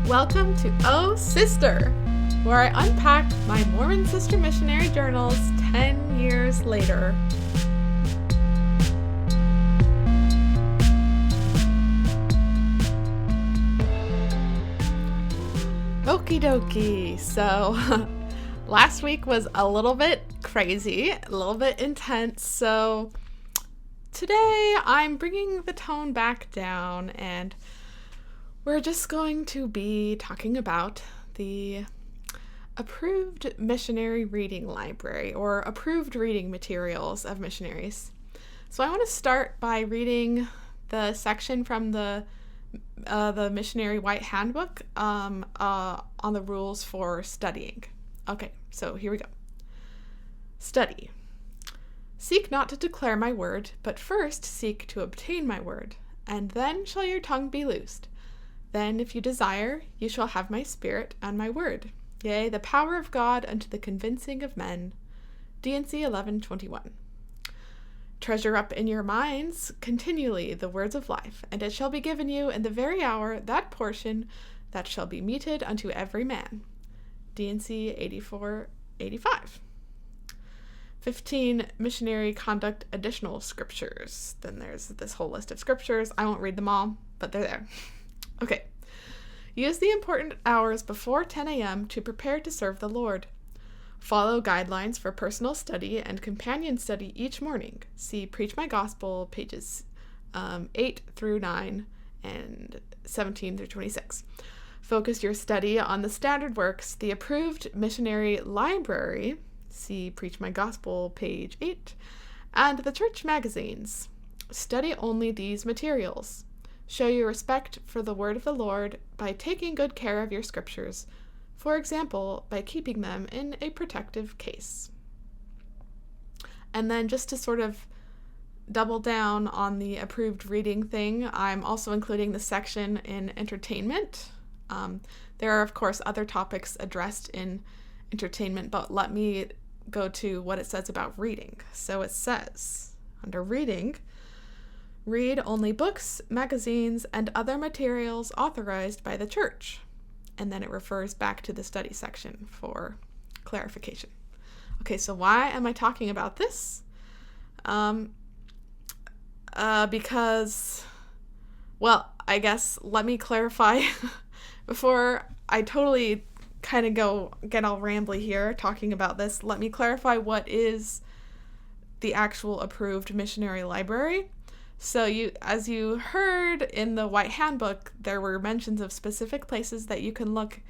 Welcome to OhSister, where I unpack my Mormon sister missionary journals 10 years later. Okie dokie. So, last week was a little bit crazy, a little bit intense, so today I'm bringing the tone back down and we're just going to be talking about the Approved Missionary Reading Library, or approved reading materials of missionaries. So I want to start by reading the section from the Missionary White Handbook on the rules for studying. Okay, so here we go. Study. Seek not to declare my word, but first seek to obtain my word, and then shall your tongue be loosed. Then, if you desire, you shall have my spirit and my word, yea, the power of God unto the convincing of men. D&C 11:21. Treasure up in your minds continually the words of life, and it shall be given you in the very hour that portion that shall be meted unto every man. D&C 84:85. 15 missionary conduct additional scriptures. Then there's this whole list of scriptures. I won't read them all, but they're there. Okay. Use the important hours before 10 a.m. to prepare to serve the Lord. Follow guidelines for personal study and companion study each morning. See Preach My Gospel, pages 8 through 9 and 17 through 26. Focus your study on the standard works, the Approved Missionary Library, see Preach My Gospel, page 8, and the church magazines. Study only these materials. Show your respect for the word of the Lord by taking good care of your scriptures, for example, by keeping them in a protective case. And then just to sort of double down on the approved reading thing, I'm also including the section in entertainment. There are, of course, other topics addressed in entertainment, but let me go to what it says about reading. So it says, under reading, read only books, magazines, and other materials authorized by the church. And then it refers back to the study section for clarification. Okay, so why am I talking about this? Because, well, I guess let me clarify before I totally kind of get all rambly here talking about this. Let me clarify what is the actual approved missionary library. So as you heard in the White Handbook, there were mentions of specific places that you can look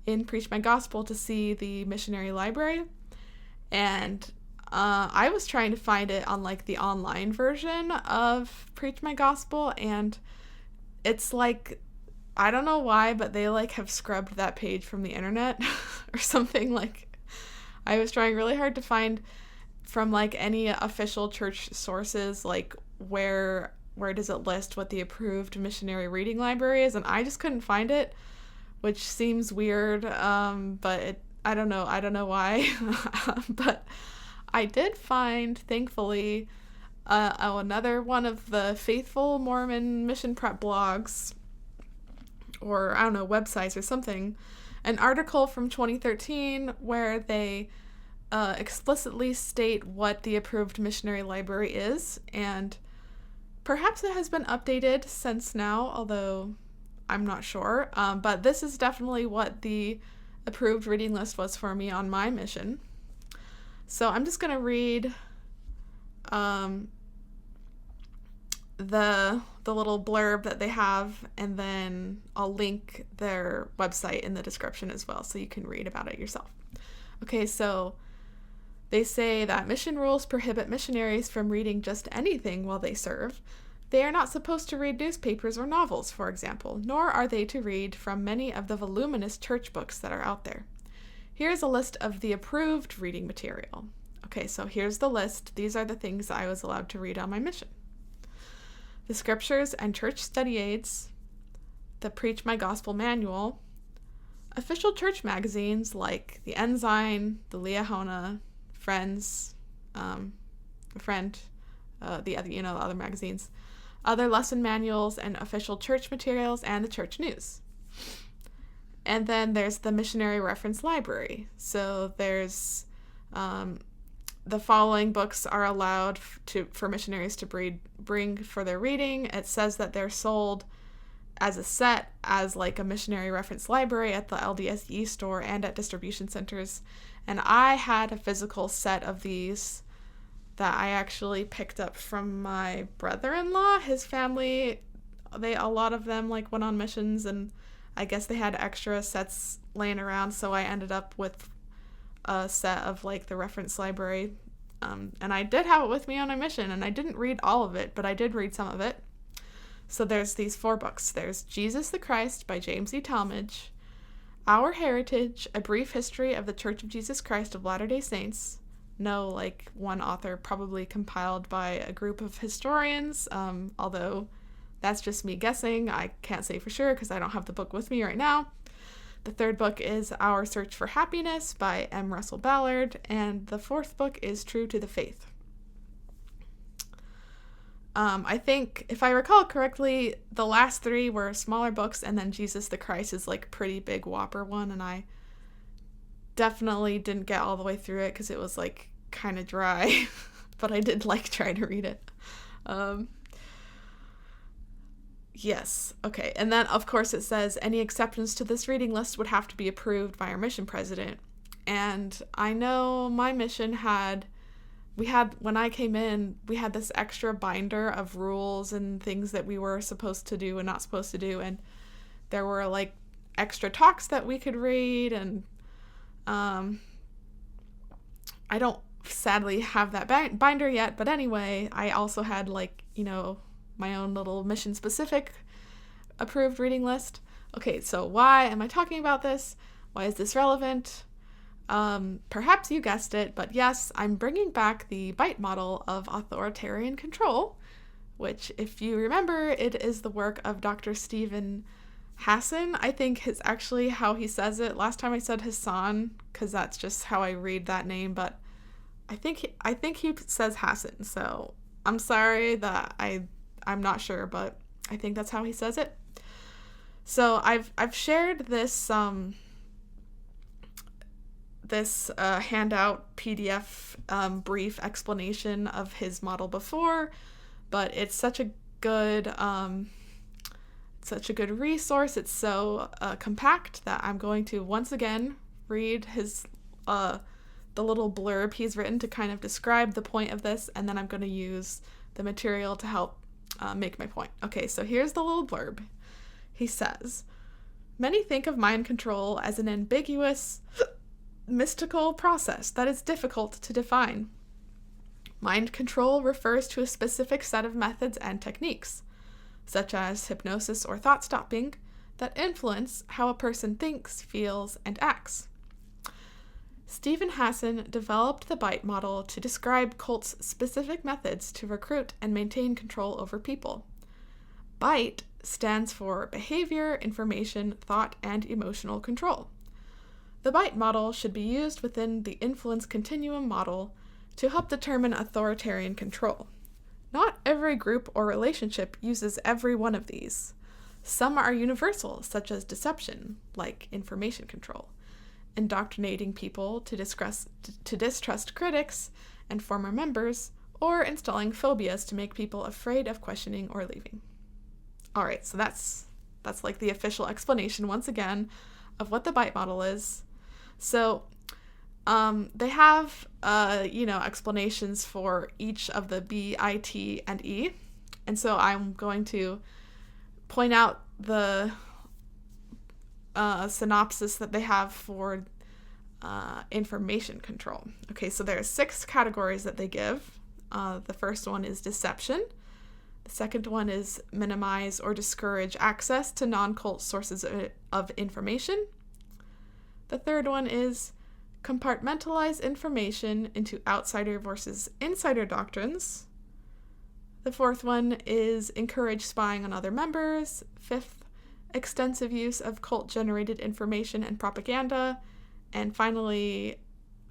in Preach My Gospel to see the missionary library. And I was trying to find it on like the online version of Preach My Gospel, and it's like, I don't know why, but they like have scrubbed that page from the internet or something. Like, I was trying really hard to find from like any official church sources, like where does it list what the approved missionary reading library is, and I just couldn't find it, which seems weird, but I don't know why. But I did find, thankfully, another one of the faithful Mormon mission prep blogs, or I don't know, websites or something, an article from 2013 where they explicitly state what the approved missionary library is, and perhaps it has been updated since now, although I'm not sure, but this is definitely what the approved reading list was for me on my mission. So I'm just going to read the little blurb that they have, and then I'll link their website in the description as well, so you can read about it yourself. Okay, so they say that mission rules prohibit missionaries from reading just anything while they serve. They are not supposed to read newspapers or novels, for example, nor are they to read from many of the voluminous church books that are out there. Here's a list of the approved reading material. Okay, so here's the list. These are the things I was allowed to read on my mission. The scriptures and church study aids, the Preach My Gospel manual, official church magazines like the Ensign, the Liahona, Friends, the other magazines, other lesson manuals and official church materials, and the church news. And then there's the Missionary Reference Library. So there's the following books are allowed for missionaries to bring for their reading. It says that they're sold as a set as like a missionary reference library at the LDSE store and at distribution centers. And I had a physical set of these that I actually picked up from my brother-in-law. His family, a lot of them like went on missions, and I guess they had extra sets laying around, so I ended up with a set of like the reference library. And I did have it with me on a mission, and I didn't read all of it, but I did read some of it. So there's these 4 books. There's Jesus the Christ by James E. Talmage, Our Heritage, A Brief History of the Church of Jesus Christ of Latter-day Saints. No, like one author, probably compiled by a group of historians, although that's just me guessing. I can't say for sure because I don't have the book with me right now. The 3rd book is Our Search for Happiness by M. Russell Ballard, and the 4th book is True to the Faith. I think, if I recall correctly, the last 3 were smaller books, and then Jesus the Christ is like pretty big whopper one, and I definitely didn't get all the way through it because it was like kind of dry, but I did like try to read it. Yes, okay, and then of course it says any exceptions to this reading list would have to be approved by our mission president, and I know my mission when I came in, we had this extra binder of rules and things that we were supposed to do and not supposed to do, and there were like extra talks that we could read, and I don't sadly have that binder yet, but anyway, I also had like, my own little mission specific approved reading list. Okay, so why am I talking about this? Why is this relevant? Perhaps you guessed it, but yes, I'm bringing back the Bite model of authoritarian control, which, if you remember, it is the work of Dr. Stephen Hassan, I think is actually how he says it. Last time I said Hassan, because that's just how I read that name, but I think he says Hassan, so I'm sorry that I'm not sure, but I think that's how he says it. So I've shared this handout PDF brief explanation of his model before, but it's such a good resource. It's so compact that I'm going to once again read his the little blurb he's written to kind of describe the point of this, and then I'm going to use the material to help make my point. Okay, so here's the little blurb. He says, many think of mind control as an ambiguous, mystical process that is difficult to define. Mind control refers to a specific set of methods and techniques, such as hypnosis or thought stopping, that influence how a person thinks, feels, and acts. Stephen Hassan developed the Bite model to describe cults' specific methods to recruit and maintain control over people. Bite stands for behavior, information, thought, and emotional control. The Bite model should be used within the influence continuum model to help determine authoritarian control. Not every group or relationship uses every one of these. Some are universal, such as deception, like information control, indoctrinating people to distrust critics and former members, or installing phobias to make people afraid of questioning or leaving. All right, so that's like the official explanation once again of what the Bite model is. So they have explanations for each of the B, I, T, and E, and so I'm going to point out the synopsis that they have for information control. Okay, so there are 6 categories that they give. The first one is deception. The second one is minimize or discourage access to non-cult sources of information. The third one is compartmentalize information into outsider versus insider doctrines. The fourth one is encourage spying on other members. Fifth, extensive use of cult-generated information and propaganda. And finally,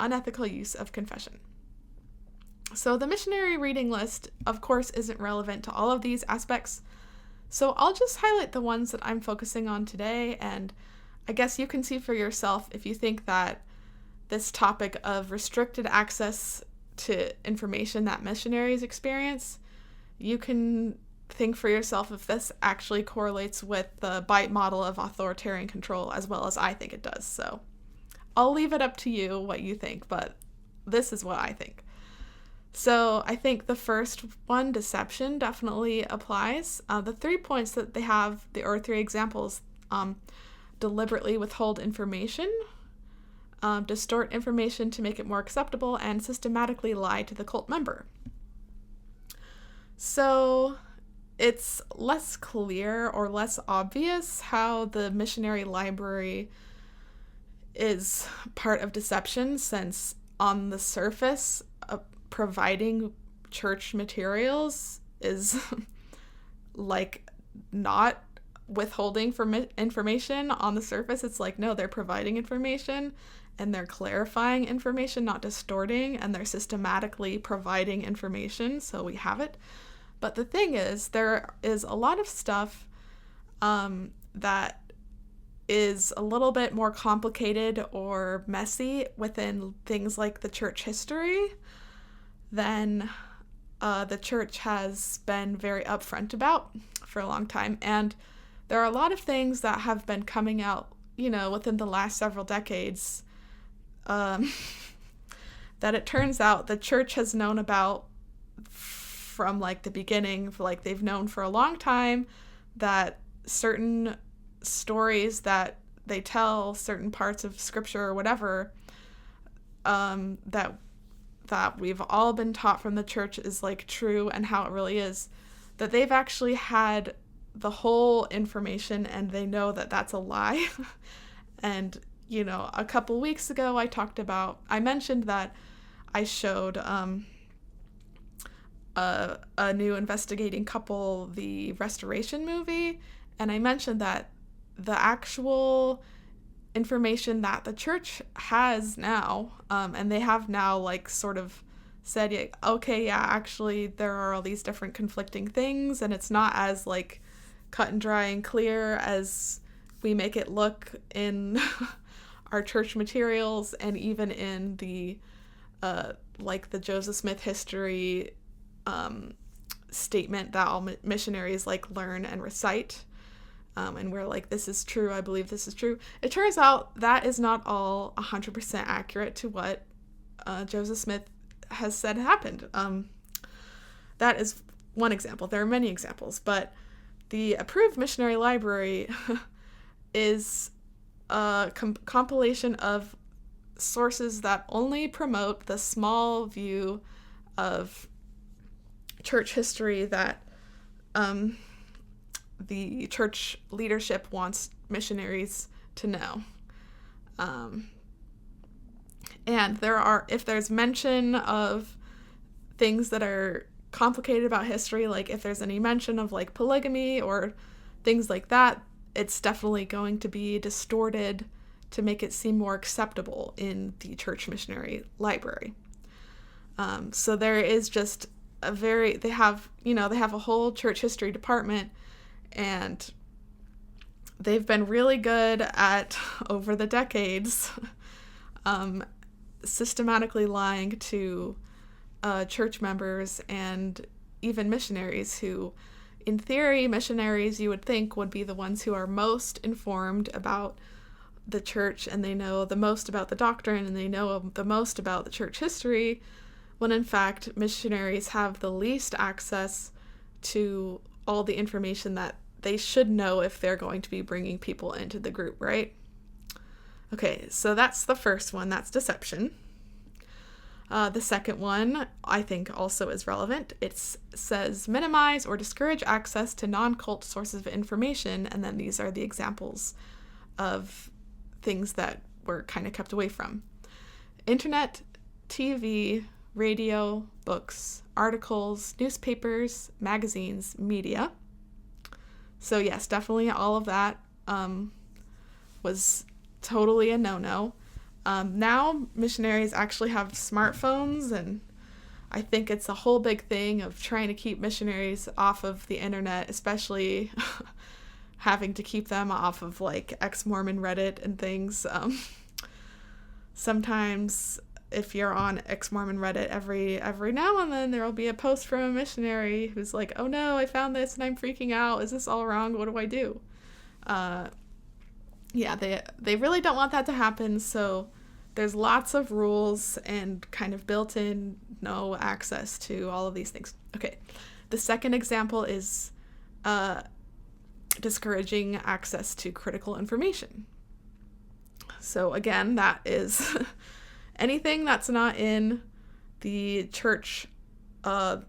unethical use of confession. So the missionary reading list, of course, isn't relevant to all of these aspects. So I'll just highlight the ones that I'm focusing on today, and I guess you can see for yourself if you think that this topic of restricted access to information that missionaries experience, you can think for yourself if this actually correlates with the Bite model of authoritarian control as well as I think it does. So I'll leave it up to you what you think, but this is what I think. So I think the first one, deception, definitely applies. The 3 points that they have, or 3 examples, deliberately withhold information, distort information to make it more acceptable, and systematically lie to the cult member. So it's less clear or less obvious how the missionary library is part of deception, since on the surface, providing church materials is like not withholding from information. On the surface, it's like, no, they're providing information and they're clarifying information, not distorting, and they're systematically providing information, so we have it. But the thing is, there is a lot of stuff that is a little bit more complicated or messy within things like the church history than the church has been very upfront about for a long time. And there are a lot of things that have been coming out, within the last several decades, that it turns out the church has known about from like the beginning. Like, they've known for a long time that certain stories that they tell, certain parts of scripture or whatever, that we've all been taught from the church is like true and how it really is, that they've actually had the whole information and they know that that's a lie. And, a couple weeks ago I mentioned that I showed a new investigating couple the Restoration movie, and I mentioned that the actual information that the church has now, and they have now like sort of said, yeah, okay, yeah, actually there are all these different conflicting things, and it's not as like cut and dry and clear as we make it look in our church materials, and even in the like the Joseph Smith history statement that all missionaries like learn and recite. And we're like, this is true, I believe this is true. It turns out that is not all 100% accurate to what Joseph Smith has said happened. That is one example. There are many examples, but the Approved Missionary Library is a compilation of sources that only promote the small view of church history that the church leadership wants missionaries to know. And if there's mention of things that are complicated about history, like if there's any mention of like polygamy or things like that, it's definitely going to be distorted to make it seem more acceptable in the church missionary library. So there is just they have a whole church history department, and they've been really good at, over the decades, systematically lying to church members and even missionaries who, in theory, missionaries you would think would be the ones who are most informed about the church, and they know the most about the doctrine, and they know the most about the church history, when in fact missionaries have the least access to all the information that they should know if they're going to be bringing people into the group, right? Okay, so that's the first one, that's deception. The second one, I think, also is relevant. It says minimize or discourage access to non-cult sources of information, and then these are the examples of things that we're kind of kept away from. Internet, TV, radio, books, articles, newspapers, magazines, media. So yes, definitely all of that was totally a no-no. Now missionaries actually have smartphones, and I think it's a whole big thing of trying to keep missionaries off of the internet, especially having to keep them off of like ex-Mormon Reddit and things. Sometimes if you're on ex-Mormon Reddit, every now and then there will be a post from a missionary who's like, oh no, I found this and I'm freaking out. Is this all wrong? What do I do? Yeah, they really don't want that to happen, so there's lots of rules and kind of built-in no access to all of these things. Okay, the second example is discouraging access to critical information. So again, that is anything that's not in the church, the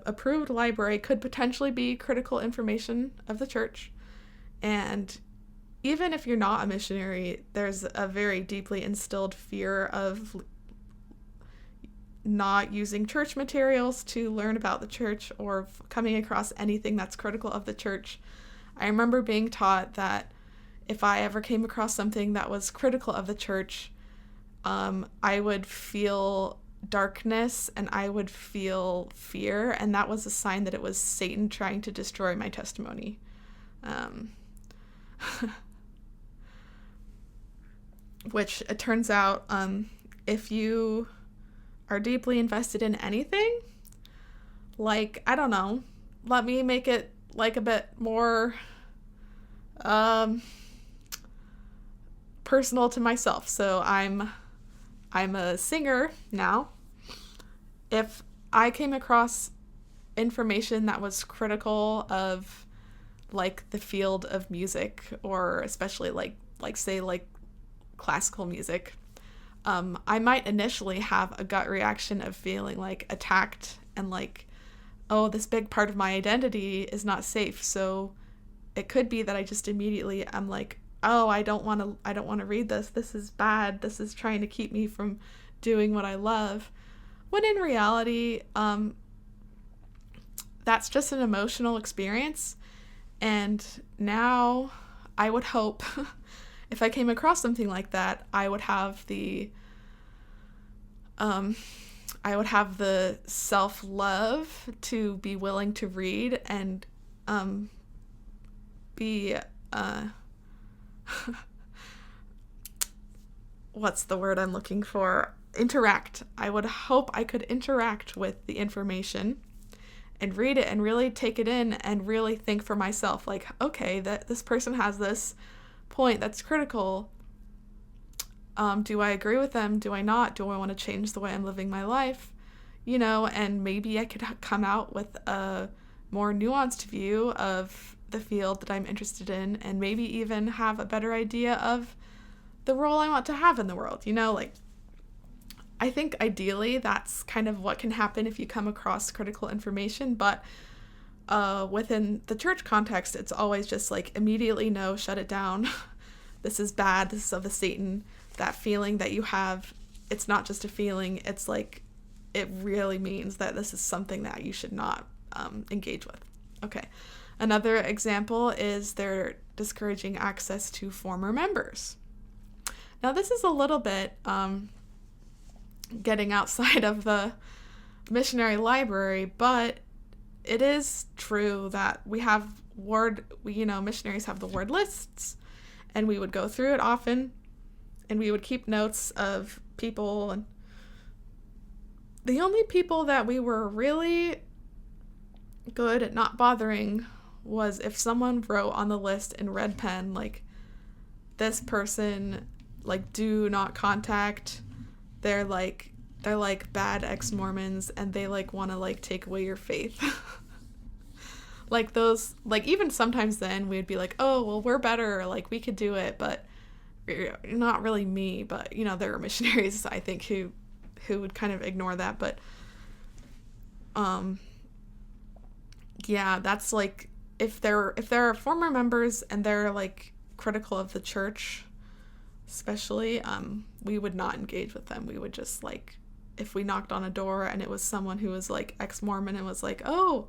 approved library could potentially be critical information of the church. And even if you're not a missionary, there's a very deeply instilled fear of not using church materials to learn about the church or coming across anything that's critical of the church. I remember being taught that if I ever came across something that was critical of the church, I would feel darkness and I would feel fear, and that was a sign that it was Satan trying to destroy my testimony. Which it turns out, if you are deeply invested in anything, like, I don't know, let me make it like a bit more personal to myself. So I'm a singer now. If I came across information that was critical of like the field of music, or especially like say like classical music, I might initially have a gut reaction of feeling like attacked and like, oh, this big part of my identity is not safe. So it could be that I just immediately I'm like, oh, I don't want to read this. This is bad. This is trying to keep me from doing what I love. When in reality, that's just an emotional experience. And now I would hope if I came across something like that, I would have the self-love to be willing to read and be what's the word I'm looking for? Interact. I would hope I could interact with the information and read it and really take it in and really think for myself, like, okay, that this person has this point that's critical. Do I agree with them? Do I not? Do I want to change the way I'm living my life? And maybe I could come out with a more nuanced view of the field that I'm interested in, and maybe even have a better idea of the role I want to have in the world. I think ideally that's kind of what can happen if you come across critical information, but within the church context, it's always just like immediately no, shut it down. This is bad. This is of the Satan. That feeling that you have, it's not just a feeling. It's like it really means that this is something that you should not engage with. Okay. Another example is they're discouraging access to former members. Now, this is a little bit getting outside of the missionary library, but it is true that we have missionaries have the ward lists, and we would go through it often, and we would keep notes of people. And the only people that we were really good at not bothering was if someone wrote on the list in red pen, like, this person, like, do not contact. They're like bad ex-Mormons, and they like want to like take away your faith. Like those, like even sometimes then we'd be like, oh, well, we're better, like we could do it, but not really me. But there are missionaries, I think, who would kind of ignore that. But yeah, that's like if there are former members and they're like critical of the church, especially, we would not engage with them. We would just like, if we knocked on a door and it was someone who was like ex-Mormon and was like, oh,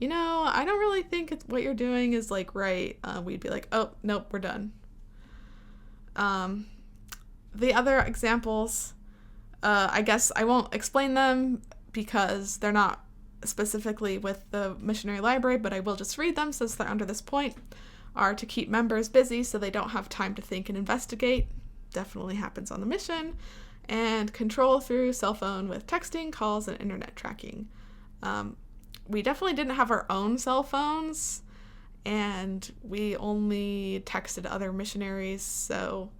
I don't really think what you're doing is like right, we'd be like, oh, nope, we're done. The other examples, I guess I won't explain them because they're not specifically with the missionary library, but I will just read them since they're under this point. are to keep members busy so they don't have time to think and investigate. Definitely happens on the mission. And control through cell phone with texting, calls, and internet tracking. We definitely didn't have our own cell phones, and we only texted other missionaries, so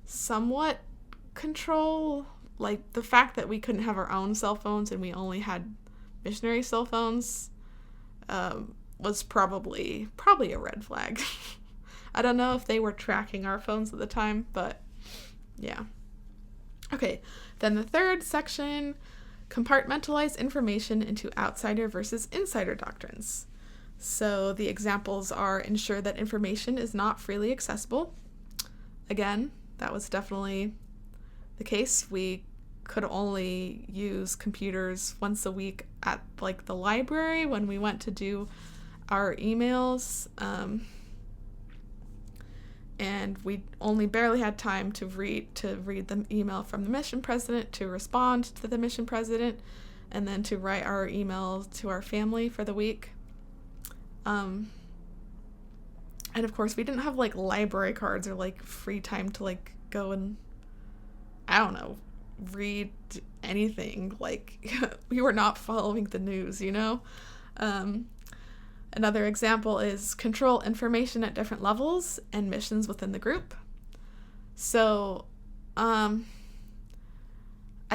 somewhat control. Like, the fact that we couldn't have our own cell phones and we only had missionary cell phones was probably a red flag. I don't know if they were tracking our phones at the time, but yeah. Okay, then the third section, compartmentalize information into outsider versus insider doctrines. So the examples are ensure that information is not freely accessible. Again, that was definitely the case. We could only use computers once a week at like the library when we went to do our emails. And we only barely had time to read the email from the mission president, to respond to the mission president, and then to write our email to our family for the week. And of course, we didn't have like library cards or like free time to like go and, I don't know, read anything. Like, we were not following the news, you know? Another example is control information at different levels and missions within the group. So, I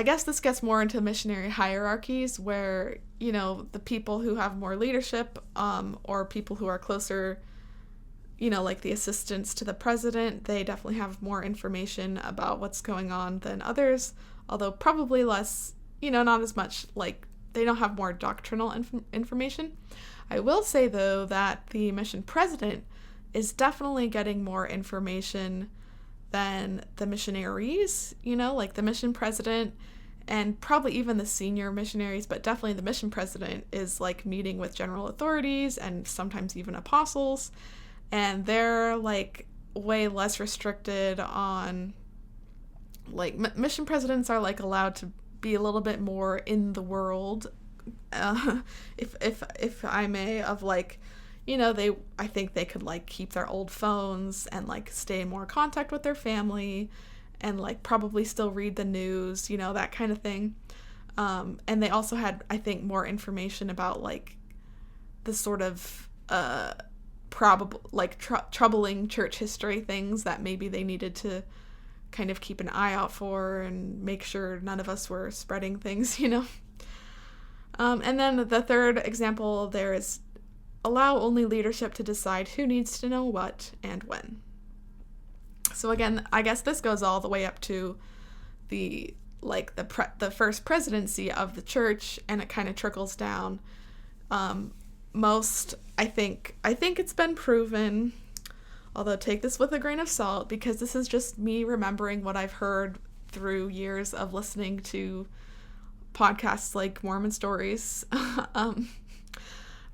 guess this gets more into missionary hierarchies where, you know, the people who have more leadership, or people who are closer, you know, like the assistants to the president, they definitely have more information about what's going on than others, although probably less, you know, not as much, like, they don't have more doctrinal information. I will say, though, that the mission president is definitely getting more information than the missionaries, you know, like the mission president and probably even the senior missionaries, but definitely the mission president is like meeting with general authorities and sometimes even apostles, and they're like way less restricted on, like, mission presidents are like allowed to be a little bit more in the world, if I may, of like, you know, I think they could like keep their old phones and like stay in more contact with their family and like probably still read the news, you know, that kind of thing. And they also had, I think, more information about like the sort of probable like troubling church history things that maybe they needed to kind of keep an eye out for and make sure none of us were spreading things, you know. And then the third example there is allow only leadership to decide who needs to know what and when. So again, I guess this goes all the way up to the first presidency of the church, and it kind of trickles down. I think it's been proven, although take this with a grain of salt because this is just me remembering what I've heard through years of listening to podcasts like Mormon Stories.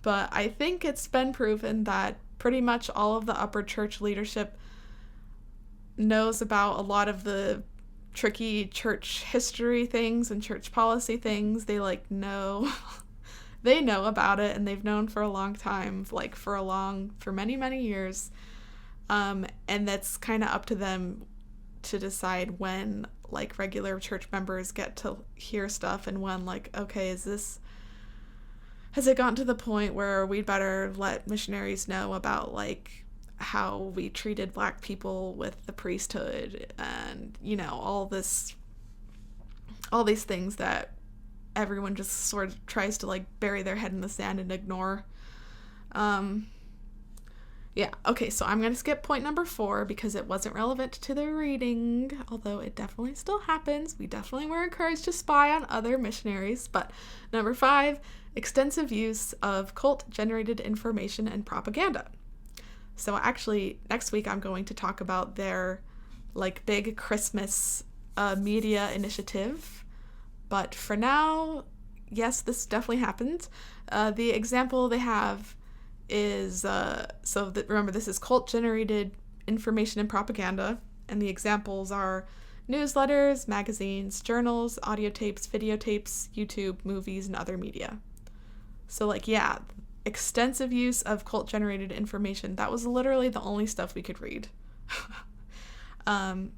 But I think it's been proven that pretty much all of the upper church leadership knows about a lot of the tricky church history things and church policy things. They they know about it, and they've known for a long time, like for many, many years. And that's kind of up to them to decide when like regular church members get to hear stuff and when like, okay, has it gotten to the point where we'd better let missionaries know about like how we treated Black people with the priesthood and, you know, all these things that everyone just sort of tries to like bury their head in the sand and ignore. Yeah, okay, so I'm going to skip point number 4 because it wasn't relevant to the reading, although it definitely still happens. We definitely were encouraged to spy on other missionaries. But number 5, extensive use of cult-generated information and propaganda. So actually, next week I'm going to talk about their like big Christmas media initiative. But for now, yes, this definitely happened. The example they have is, remember, this is cult-generated information and propaganda, and the examples are newsletters, magazines, journals, audio tapes, videotapes, YouTube, movies, and other media. So, like, yeah, extensive use of cult-generated information. That was literally the only stuff we could read. And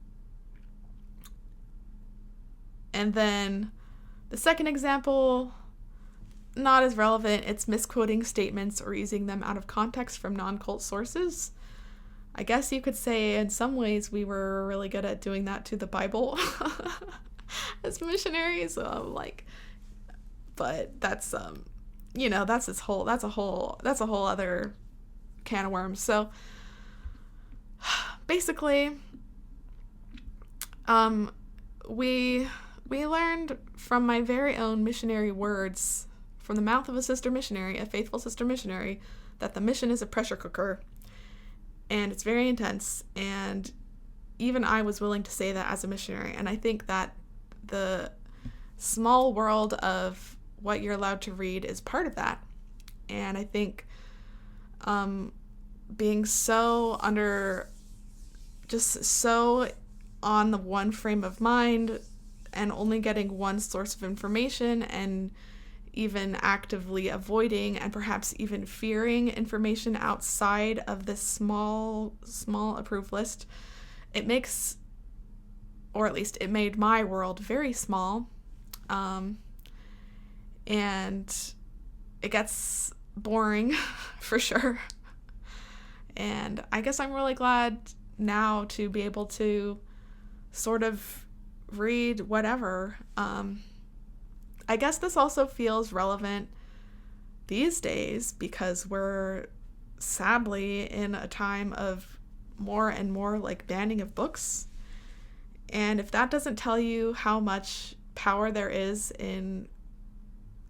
then the second example, not as relevant. It's misquoting statements or using them out of context from non-cult sources. I guess you could say in some ways we were really good at doing that to the Bible as missionaries. But that's that's a whole other can of worms. So basically, we learned from my very own missionary words, from the mouth of a sister missionary, a faithful sister missionary, that the mission is a pressure cooker. And it's very intense, and even I was willing to say that as a missionary. And I think that the small world of what you're allowed to read is part of that. And I think being so on the one frame of mind and only getting one source of information, and even actively avoiding and perhaps even fearing information outside of this small approved list, it makes, or at least it made, my world very small. And it gets boring for sure. And I guess I'm really glad now to be able to sort of read whatever. I guess this also feels relevant these days because we're sadly in a time of more and more banning of books. And if that doesn't tell you how much power there is in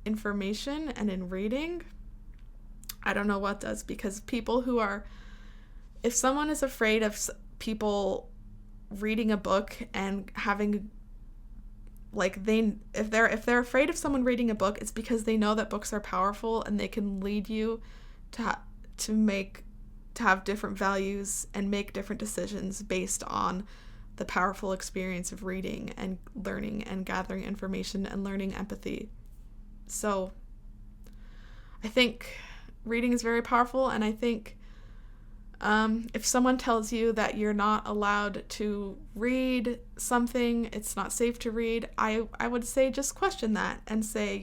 information and in reading, I don't know what does, because if someone is afraid of people reading a book and having if they're afraid of someone reading a book, it's because they know that books are powerful and they can lead you to have different values and make different decisions based on the powerful experience of reading and learning and gathering information and learning empathy. So I think reading is very powerful, and I think if someone tells you that you're not allowed to read something, it's not safe to read, I would say just question that and say,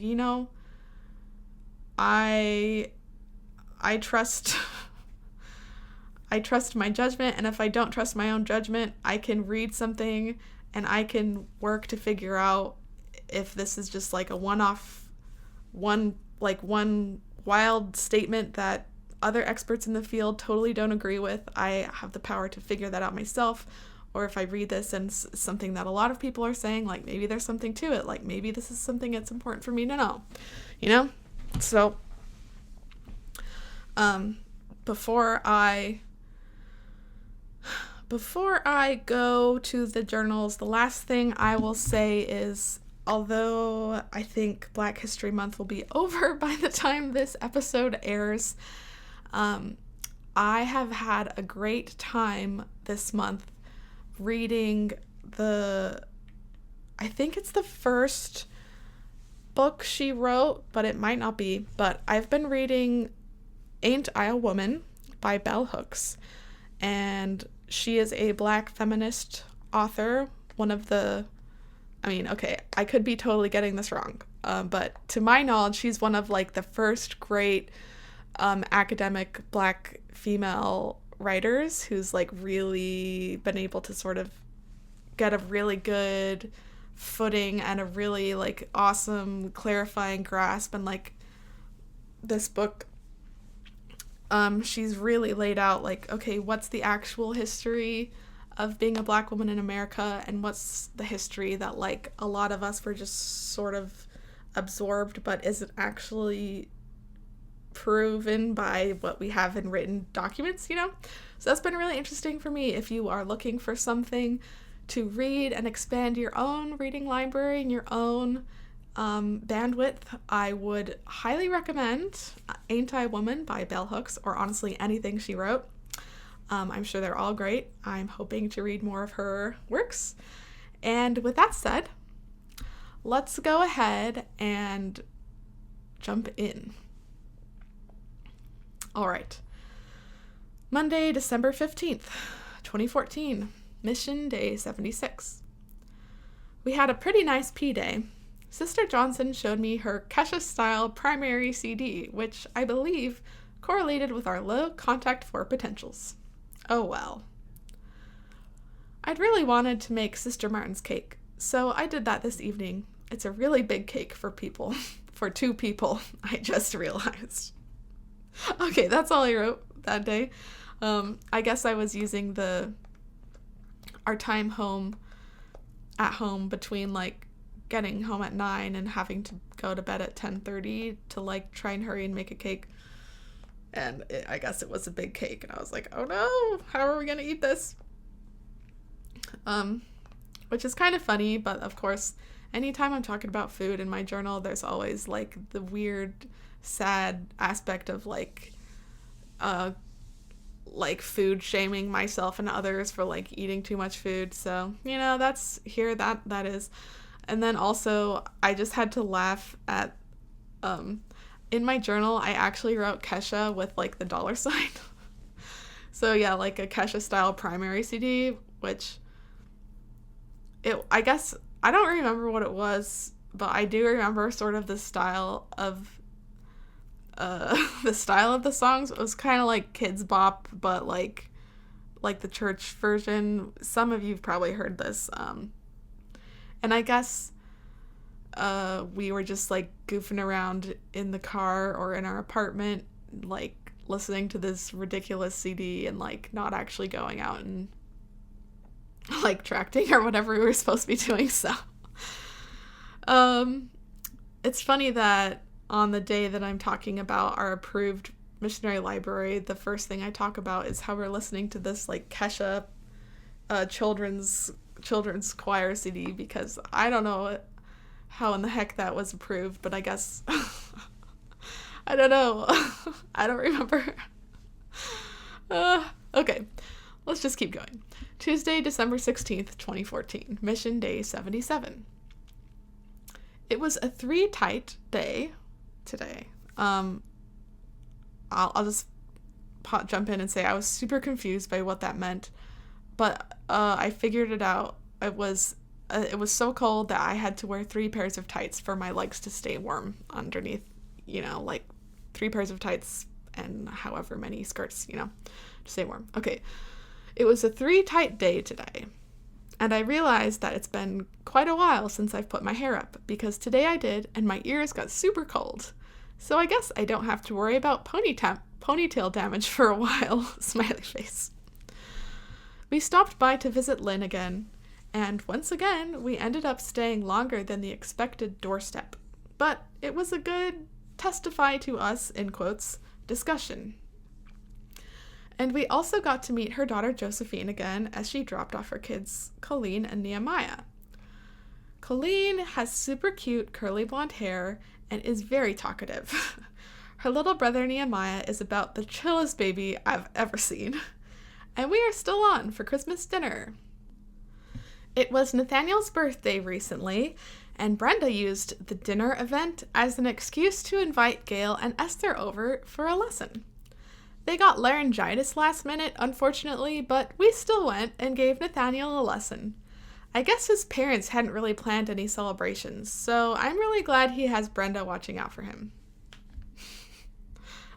I trust my judgment, and if I don't trust my own judgment, I can read something and I can work to figure out if this is just a one-off, one wild statement that other experts in the field totally don't agree with. I have the power to figure that out myself. Or if I read this and something that a lot of people are saying, maybe there's something to it, maybe this is something that's important for me to know, So before I go to the journals, the last thing I will say is, although I think Black History Month will be over by the time this episode airs, I have had a great time this month reading I think it's the first book she wrote, but it might not be, but I've been reading Ain't I a Woman by Bell Hooks, and she is a Black feminist author, I could be totally getting this wrong, but to my knowledge, she's one of the first great academic Black female writers who's really been able to sort of get a really good footing and a really awesome clarifying grasp. And this book, she's really laid out okay, what's the actual history of being a Black woman in America, and what's the history that a lot of us were just sort of absorbed but isn't actually proven by what we have in written documents, So that's been really interesting for me. If you are looking for something to read and expand your own reading library and your own bandwidth, I would highly recommend Ain't I a Woman by Bell Hooks, or honestly anything she wrote. I'm sure they're all great. I'm hoping to read more of her works. And with that said, let's go ahead and jump in. All right. Monday, December 15th, 2014, Mission Day 76. We had a pretty nice P-Day. Sister Johnson showed me her Kesha-style primary CD, which I believe correlated with our low contact for potentials. Oh well. I'd really wanted to make Sister Martin's cake, so I did that this evening. It's a really big cake for people. For 2 people, I just realized. Okay, that's all I wrote that day. I guess I was using our time at home between like getting home at 9 and having to go to bed at 10:30 to like try and hurry and make a cake. And I guess it was a big cake, and I was like, oh no, how are we gonna eat this? Which is kind of funny, but of course, anytime I'm talking about food in my journal, there's always like the weird, sad aspect of like food shaming myself and others for like eating too much food. So, that's here, that is. And then also I just had to laugh at, in my journal, I actually wrote Kesha with like the $sign. So yeah, like a Kesha style primary CD, which I guess I don't remember what it was, but I do remember sort of the style of the songs. It was kind of like Kids Bop, but like the church version. Some of you've probably heard this. And I guess we were just like goofing around in the car or in our apartment, like listening to this ridiculous CD and like not actually going out and like tracting or whatever we were supposed to be doing. So it's funny that on the day that I'm talking about our approved missionary library, the first thing I talk about is how we're listening to this like Kesha children's choir CD, because I don't know how in the heck that was approved, but I guess I don't know. I don't remember. Okay, let's just keep going. Tuesday, December 16th, 2014, Mission Day 77. It was a 3-tight day today. I'll just jump in and say I was super confused by what that meant, but I figured it out. It was so cold that I had to wear 3 pairs of tights for my legs to stay warm underneath, like 3 pairs of tights and however many skirts, to stay warm. Okay. It was a 3-tight day today, and I realized that it's been quite a while since I've put my hair up, because today I did, and my ears got super cold. So I guess I don't have to worry about ponytail damage for a while. Smiley face. We stopped by to visit Lynn again, and once again, we ended up staying longer than the expected doorstep. But it was a good testify to us, in quotes, discussion. And we also got to meet her daughter Josephine again as she dropped off her kids, Colleen and Nehemiah. Colleen has super cute curly blonde hair and is very talkative. Her little brother Nehemiah is about the chillest baby I've ever seen. And we are still on for Christmas dinner. It was Nathaniel's birthday recently, and Brenda used the dinner event as an excuse to invite Gail and Esther over for a lesson. They got laryngitis last minute, unfortunately, but we still went and gave Nathaniel a lesson. I guess his parents hadn't really planned any celebrations, so I'm really glad he has Brenda watching out for him.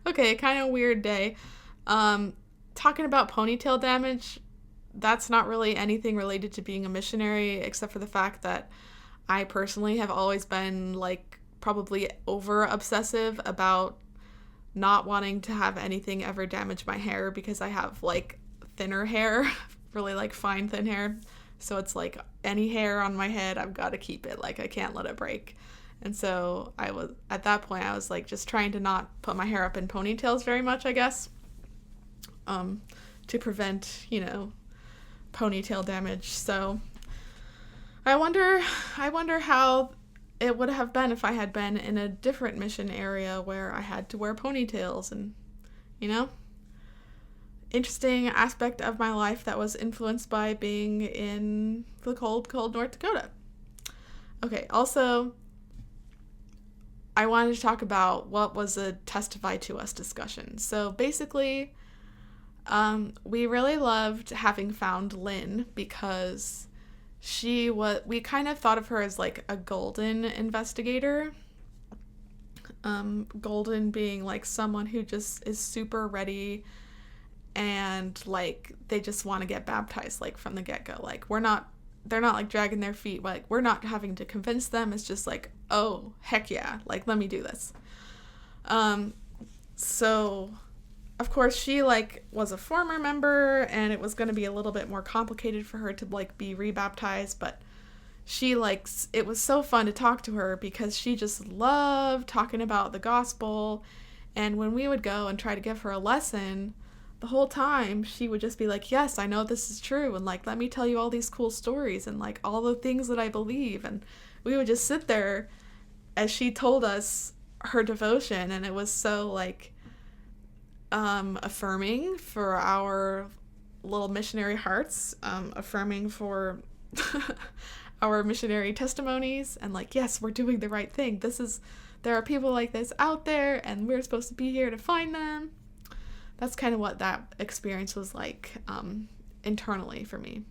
Okay, kind of weird day. Talking about ponytail damage, that's not really anything related to being a missionary, except for the fact that I personally have always been, like, probably over-obsessive about not wanting to have anything ever damage my hair, because I have, like, thinner hair, really, like, fine, thin hair. So it's, like, any hair on my head, I've got to keep it. Like, I can't let it break. And so at that point, I was, like, just trying to not put my hair up in ponytails very much, I guess, to prevent, ponytail damage. So I wonder how it would have been if I had been in a different mission area where I had to wear ponytails and, interesting aspect of my life that was influenced by being in the cold, cold North Dakota. Okay, also, I wanted to talk about what was a testify to us discussion. So basically, we really loved having found Lynn because we kind of thought of her as like a golden investigator. Golden being like someone who just is super ready and like they just want to get baptized like from the get-go. Like they're not like dragging their feet, like we're not having to convince them. It's just like, oh heck yeah, like let me do this. So of course she like was a former member and it was going to be a little bit more complicated for her to like be rebaptized, but she like, it was so fun to talk to her because she just loved talking about the gospel. And when we would go and try to give her a lesson, the whole time she would just be like, yes, I know this is true, and like let me tell you all these cool stories and like all the things that I believe. And we would just sit there as she told us her devotion, and it was so like affirming for our little missionary hearts, affirming for our missionary testimonies, and like, yes, we're doing the right thing. There are people like this out there and we're supposed to be here to find them. That's kind of what that experience was like internally for me.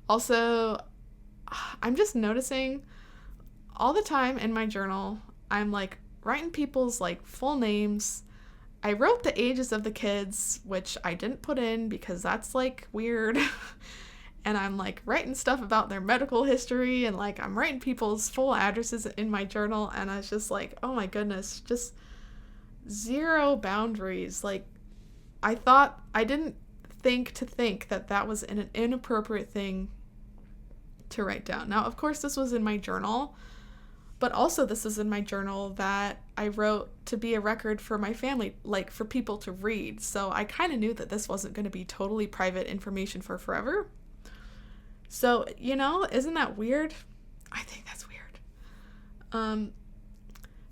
Also, I'm just noticing all the time in my journal, I'm like writing people's like full names. I wrote the ages of the kids, which I didn't put in because that's like weird. And I'm like writing stuff about their medical history, and like I'm writing people's full addresses in my journal, and I was just like, oh my goodness, just zero boundaries. Like I didn't think that that was an inappropriate thing to write down. Now, of course, this was in my journal, but also this is in my journal that I wrote to be a record for my family, like for people to read. So I kind of knew that this wasn't going to be totally private information for forever. So, isn't that weird? I think that's weird.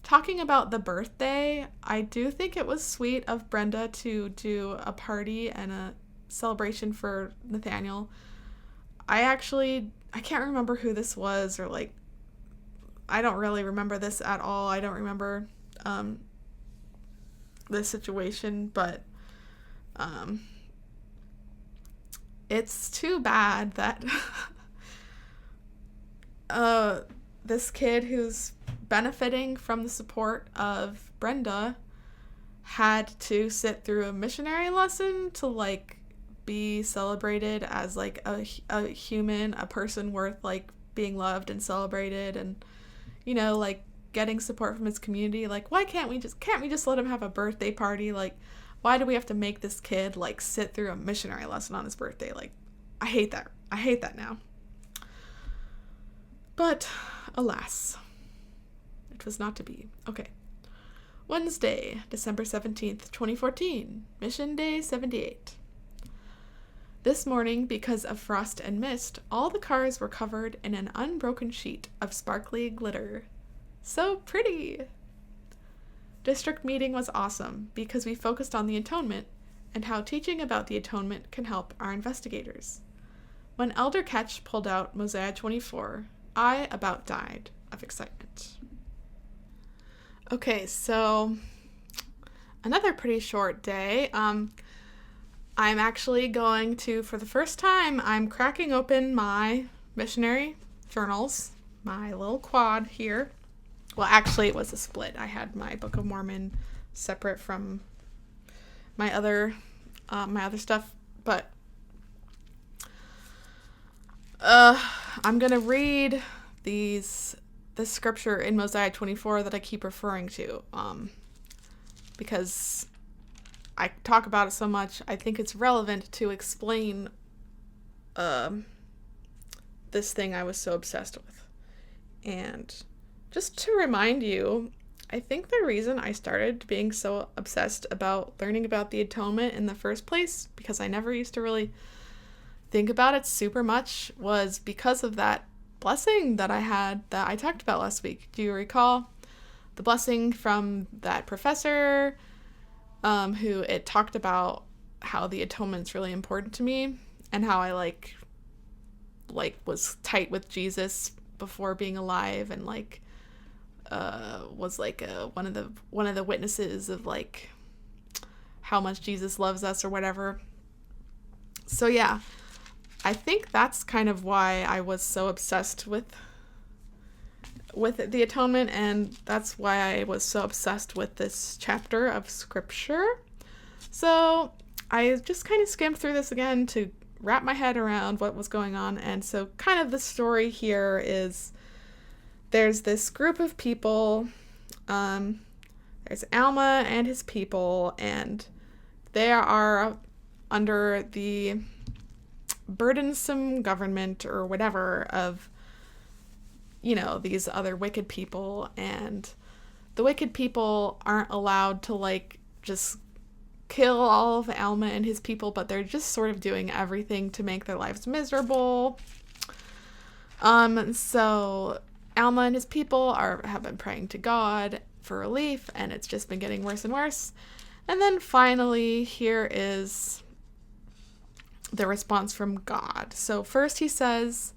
Talking about the birthday, I do think it was sweet of Brenda to do a party and a celebration for Nathaniel. I can't remember who this was, or like, I don't really remember this at all. I don't remember this situation, but it's too bad that this kid who's benefiting from the support of Brenda had to sit through a missionary lesson to like be celebrated as like a human, a person worth like being loved and celebrated, and like getting support from his community. Like, why can't we just let him have a birthday party? Like, why do we have to make this kid like sit through a missionary lesson on his birthday? Like, I hate that now. But alas, it was not to be. Okay. Wednesday, December 17th, 2014, Mission Day 78. This morning, because of frost and mist, all the cars were covered in an unbroken sheet of sparkly glitter. So pretty! District meeting was awesome because we focused on the Atonement and how teaching about the Atonement can help our investigators. When Elder Ketch pulled out Mosiah 24, I about died of excitement. Okay, so another pretty short day. I'm actually going to, for the first time, I'm cracking open my missionary journals, my little quad here. Well, actually, it was a split. I had my Book of Mormon separate from my other stuff, but I'm gonna read this scripture in Mosiah 24 that I keep referring to, because I talk about it so much. I think it's relevant to explain this thing I was so obsessed with. And just to remind you, I think the reason I started being so obsessed about learning about the Atonement in the first place, because I never used to really think about it super much, was because of that blessing that I had that I talked about last week. Do you recall? The blessing from that professor who it talked about how the Atonement's really important to me, and how I like was tight with Jesus before being alive, and like was like one of the witnesses of like how much Jesus loves us or whatever. So yeah, I think that's kind of why I was so obsessed with the atonement, and that's why I was so obsessed with this chapter of scripture. So I just kind of skimmed through this again to wrap my head around what was going on. And so kind of the story here is there's this group of people, there's Alma and his people, and they are under the burdensome government or whatever of, you know, these other wicked people, and the wicked people aren't allowed to like just kill all of Alma and his people, but they're just sort of doing everything to make their lives miserable. So Alma and his people have been praying to God for relief, and it's just been getting worse and worse. And then finally, here is the response from God. So first he says,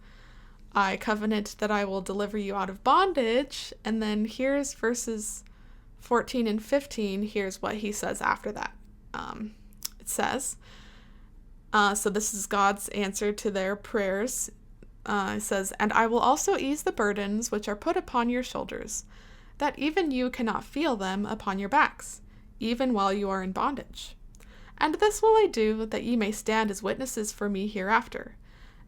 I covenant that I will deliver you out of bondage. And then here's verses 14 and 15. Here's what he says after that. It says, so this is God's answer to their prayers. It says, and I will also ease the burdens which are put upon your shoulders, that even you cannot feel them upon your backs, even while you are in bondage. And this will I do, that ye may stand as witnesses for me hereafter,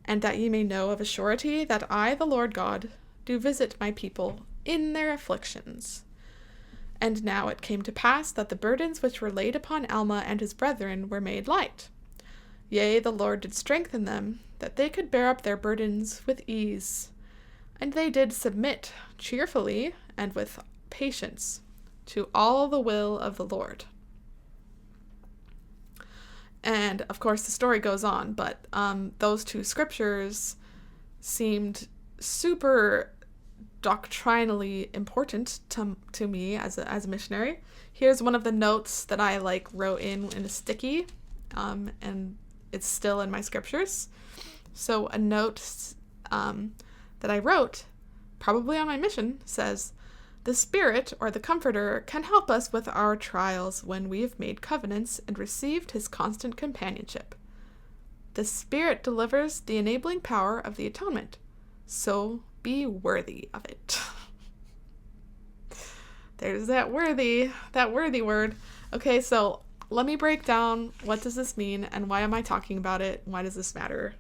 and that ye may know of a surety that I, the Lord God, do visit my people in their afflictions. And now it came to pass that the burdens which were laid upon Alma and his brethren were made light. Yea, the Lord did strengthen them, that they could bear up their burdens with ease. And they did submit cheerfully and with patience to all the will of the Lord. And of course the story goes on, but those two scriptures seemed super doctrinally important to me as a missionary. Here's one of the notes that I like wrote in a sticky, and it's still in my scriptures. So a note that I wrote, probably on my mission, says, the Spirit, or the Comforter, can help us with our trials when we have made covenants and received his constant companionship. The Spirit delivers the enabling power of the atonement, so be worthy of it. There's that worthy word. Okay, so let me break down what does this mean and why am I talking about it? Why does this matter?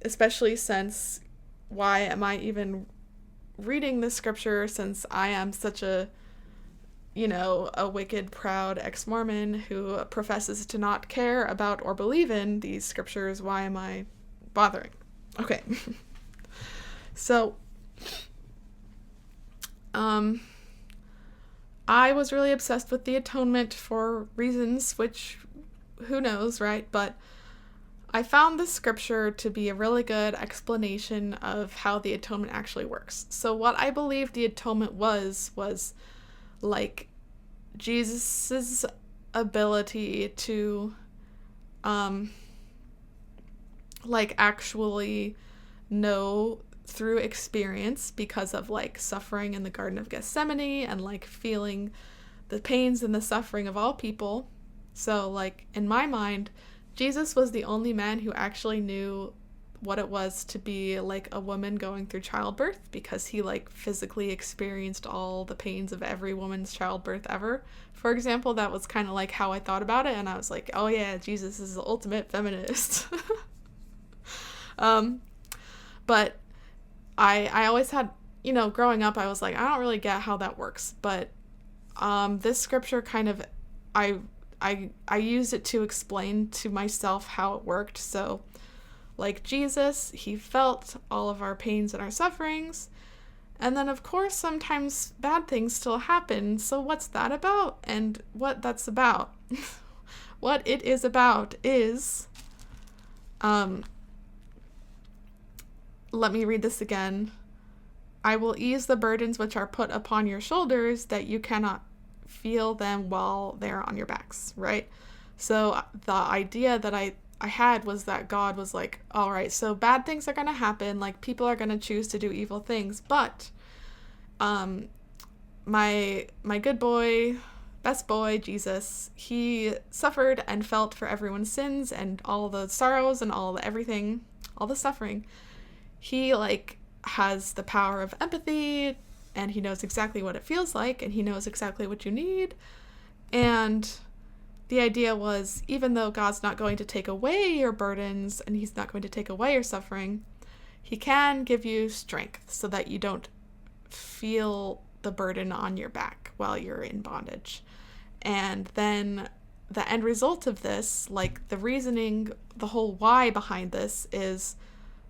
Especially since, why am I even reading this scripture, since I am such a wicked, proud ex-Mormon who professes to not care about or believe in these scriptures? Why am I bothering? Okay. So, I was really obsessed with the atonement for reasons which, who knows, right? But I found this scripture to be a really good explanation of how the atonement actually works. So what I believe the atonement was like Jesus's ability to, like actually know through experience, because of like suffering in the Garden of Gethsemane and like feeling the pains and the suffering of all people. So like in my mind, Jesus was the only man who actually knew what it was to be like a woman going through childbirth, because he like physically experienced all the pains of every woman's childbirth ever. For example, that was kind of like how I thought about it, and I was like, oh yeah, Jesus is the ultimate feminist. But I always had, growing up, I was like, I don't really get how that works. But this scripture kind of, I used it to explain to myself how it worked. So, like Jesus, he felt all of our pains and our sufferings. And then, of course, sometimes bad things still happen. So what's that about? And what that's about, what it is about is, let me read this again. I will ease the burdens which are put upon your shoulders, that you cannot feel them while they're on your backs, right? So the idea that I had was that God was like, all right, so bad things are going to happen, like people are going to choose to do evil things, but my good boy, best boy, Jesus, he suffered and felt for everyone's sins and all the sorrows and all the everything, all the suffering. He, like, has the power of empathy, and he knows exactly what it feels like, and he knows exactly what you need. And the idea was, even though God's not going to take away your burdens and he's not going to take away your suffering, he can give you strength so that you don't feel the burden on your back while you're in bondage. And then the end result of this, like the reasoning, the whole why behind this is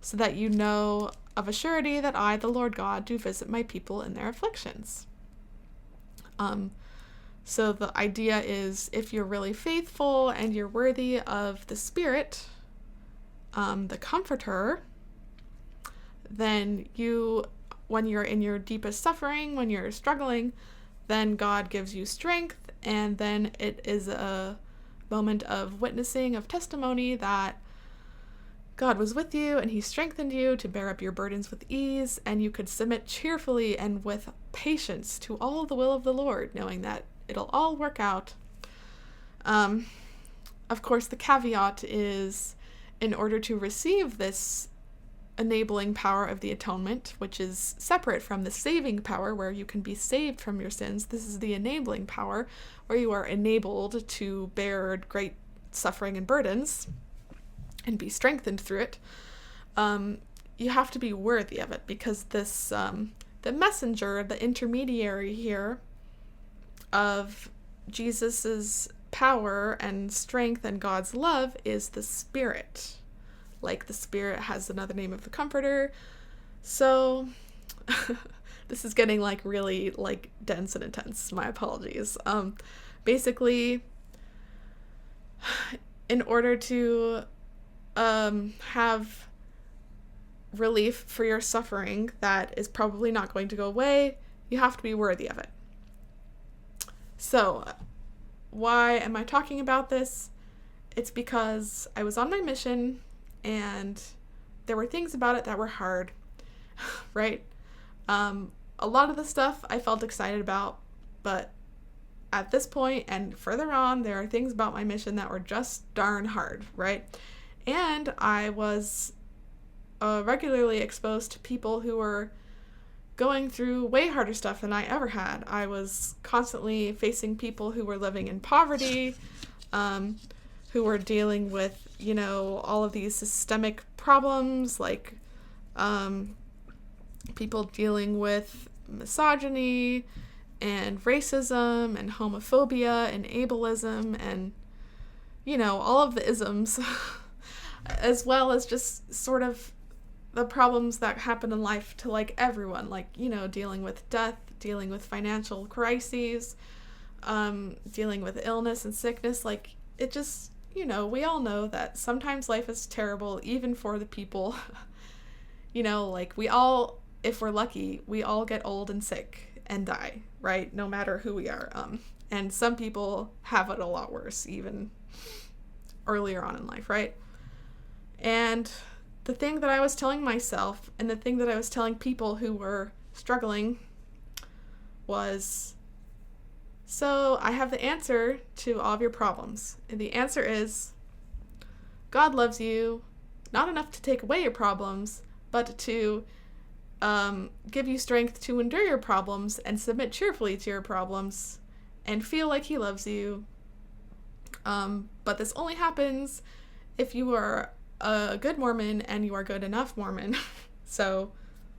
so that you know of a surety that I, the Lord God, do visit my people in their afflictions. So the idea is, if you're really faithful and you're worthy of the Spirit, the Comforter, then when you're in your deepest suffering, when you're struggling, then God gives you strength, and then it is a moment of witnessing, of testimony that God was with you and he strengthened you to bear up your burdens with ease, and you could submit cheerfully and with patience to all the will of the Lord, knowing that it'll all work out. Of course, the caveat is, in order to receive this enabling power of the atonement, which is separate from the saving power where you can be saved from your sins, this is the enabling power where you are enabled to bear great suffering and burdens and be strengthened through it. You have to be worthy of it, because this the messenger, the intermediary here of Jesus's power and strength and God's love is the Spirit. Like the Spirit has another name of the Comforter. So this is getting like really like dense and intense. My apologies. Basically, in order to have relief for your suffering that is probably not going to go away, you have to be worthy of it. So, why am I talking about this? It's because I was on my mission and there were things about it that were hard, right? A lot of the stuff I felt excited about, but at this point and further on, there are things about my mission that were just darn hard, right? And I was regularly exposed to people who were going through way harder stuff than I ever had. I was constantly facing people who were living in poverty, who were dealing with, all of these systemic problems, like people dealing with misogyny and racism and homophobia and ableism and, all of the isms, as well as just sort of the problems that happen in life to like everyone, like, dealing with death, dealing with financial crises, dealing with illness and sickness. Like, it just, we all know that sometimes life is terrible, even for the people, like we all, if we're lucky, we all get old and sick and die, right? No matter who we are. And some people have it a lot worse, even earlier on in life, right? And the thing that I was telling myself and the thing that I was telling people who were struggling was, so I have the answer to all of your problems. And the answer is, God loves you, not enough to take away your problems, but to give you strength to endure your problems and submit cheerfully to your problems and feel like he loves you. But this only happens if you are a good Mormon and you are good enough Mormon. So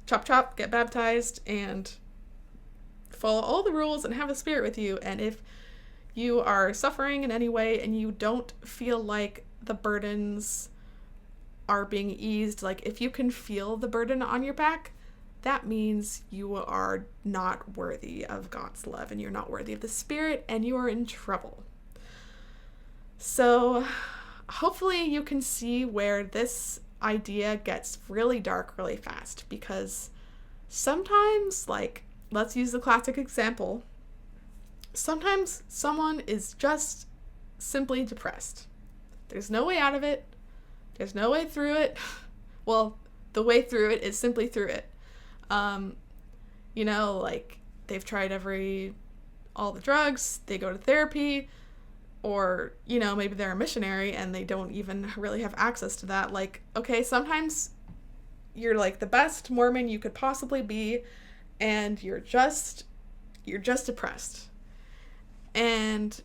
chop chop, get baptized and follow all the rules and have the Spirit with you. And if you are suffering in any way and you don't feel like the burdens are being eased, like if you can feel the burden on your back, that means you are not worthy of God's love and you're not worthy of the Spirit and you are in trouble. So hopefully you can see where this idea gets really dark really fast, because sometimes, like, let's use the classic example. Sometimes someone is just simply depressed. There's no way out of it. There's no way through it. Well, the way through it is simply through it. like they've tried all the drugs, they go to therapy, or, maybe they're a missionary and they don't even really have access to that. Like, okay, sometimes you're like the best Mormon you could possibly be, and you're just depressed. And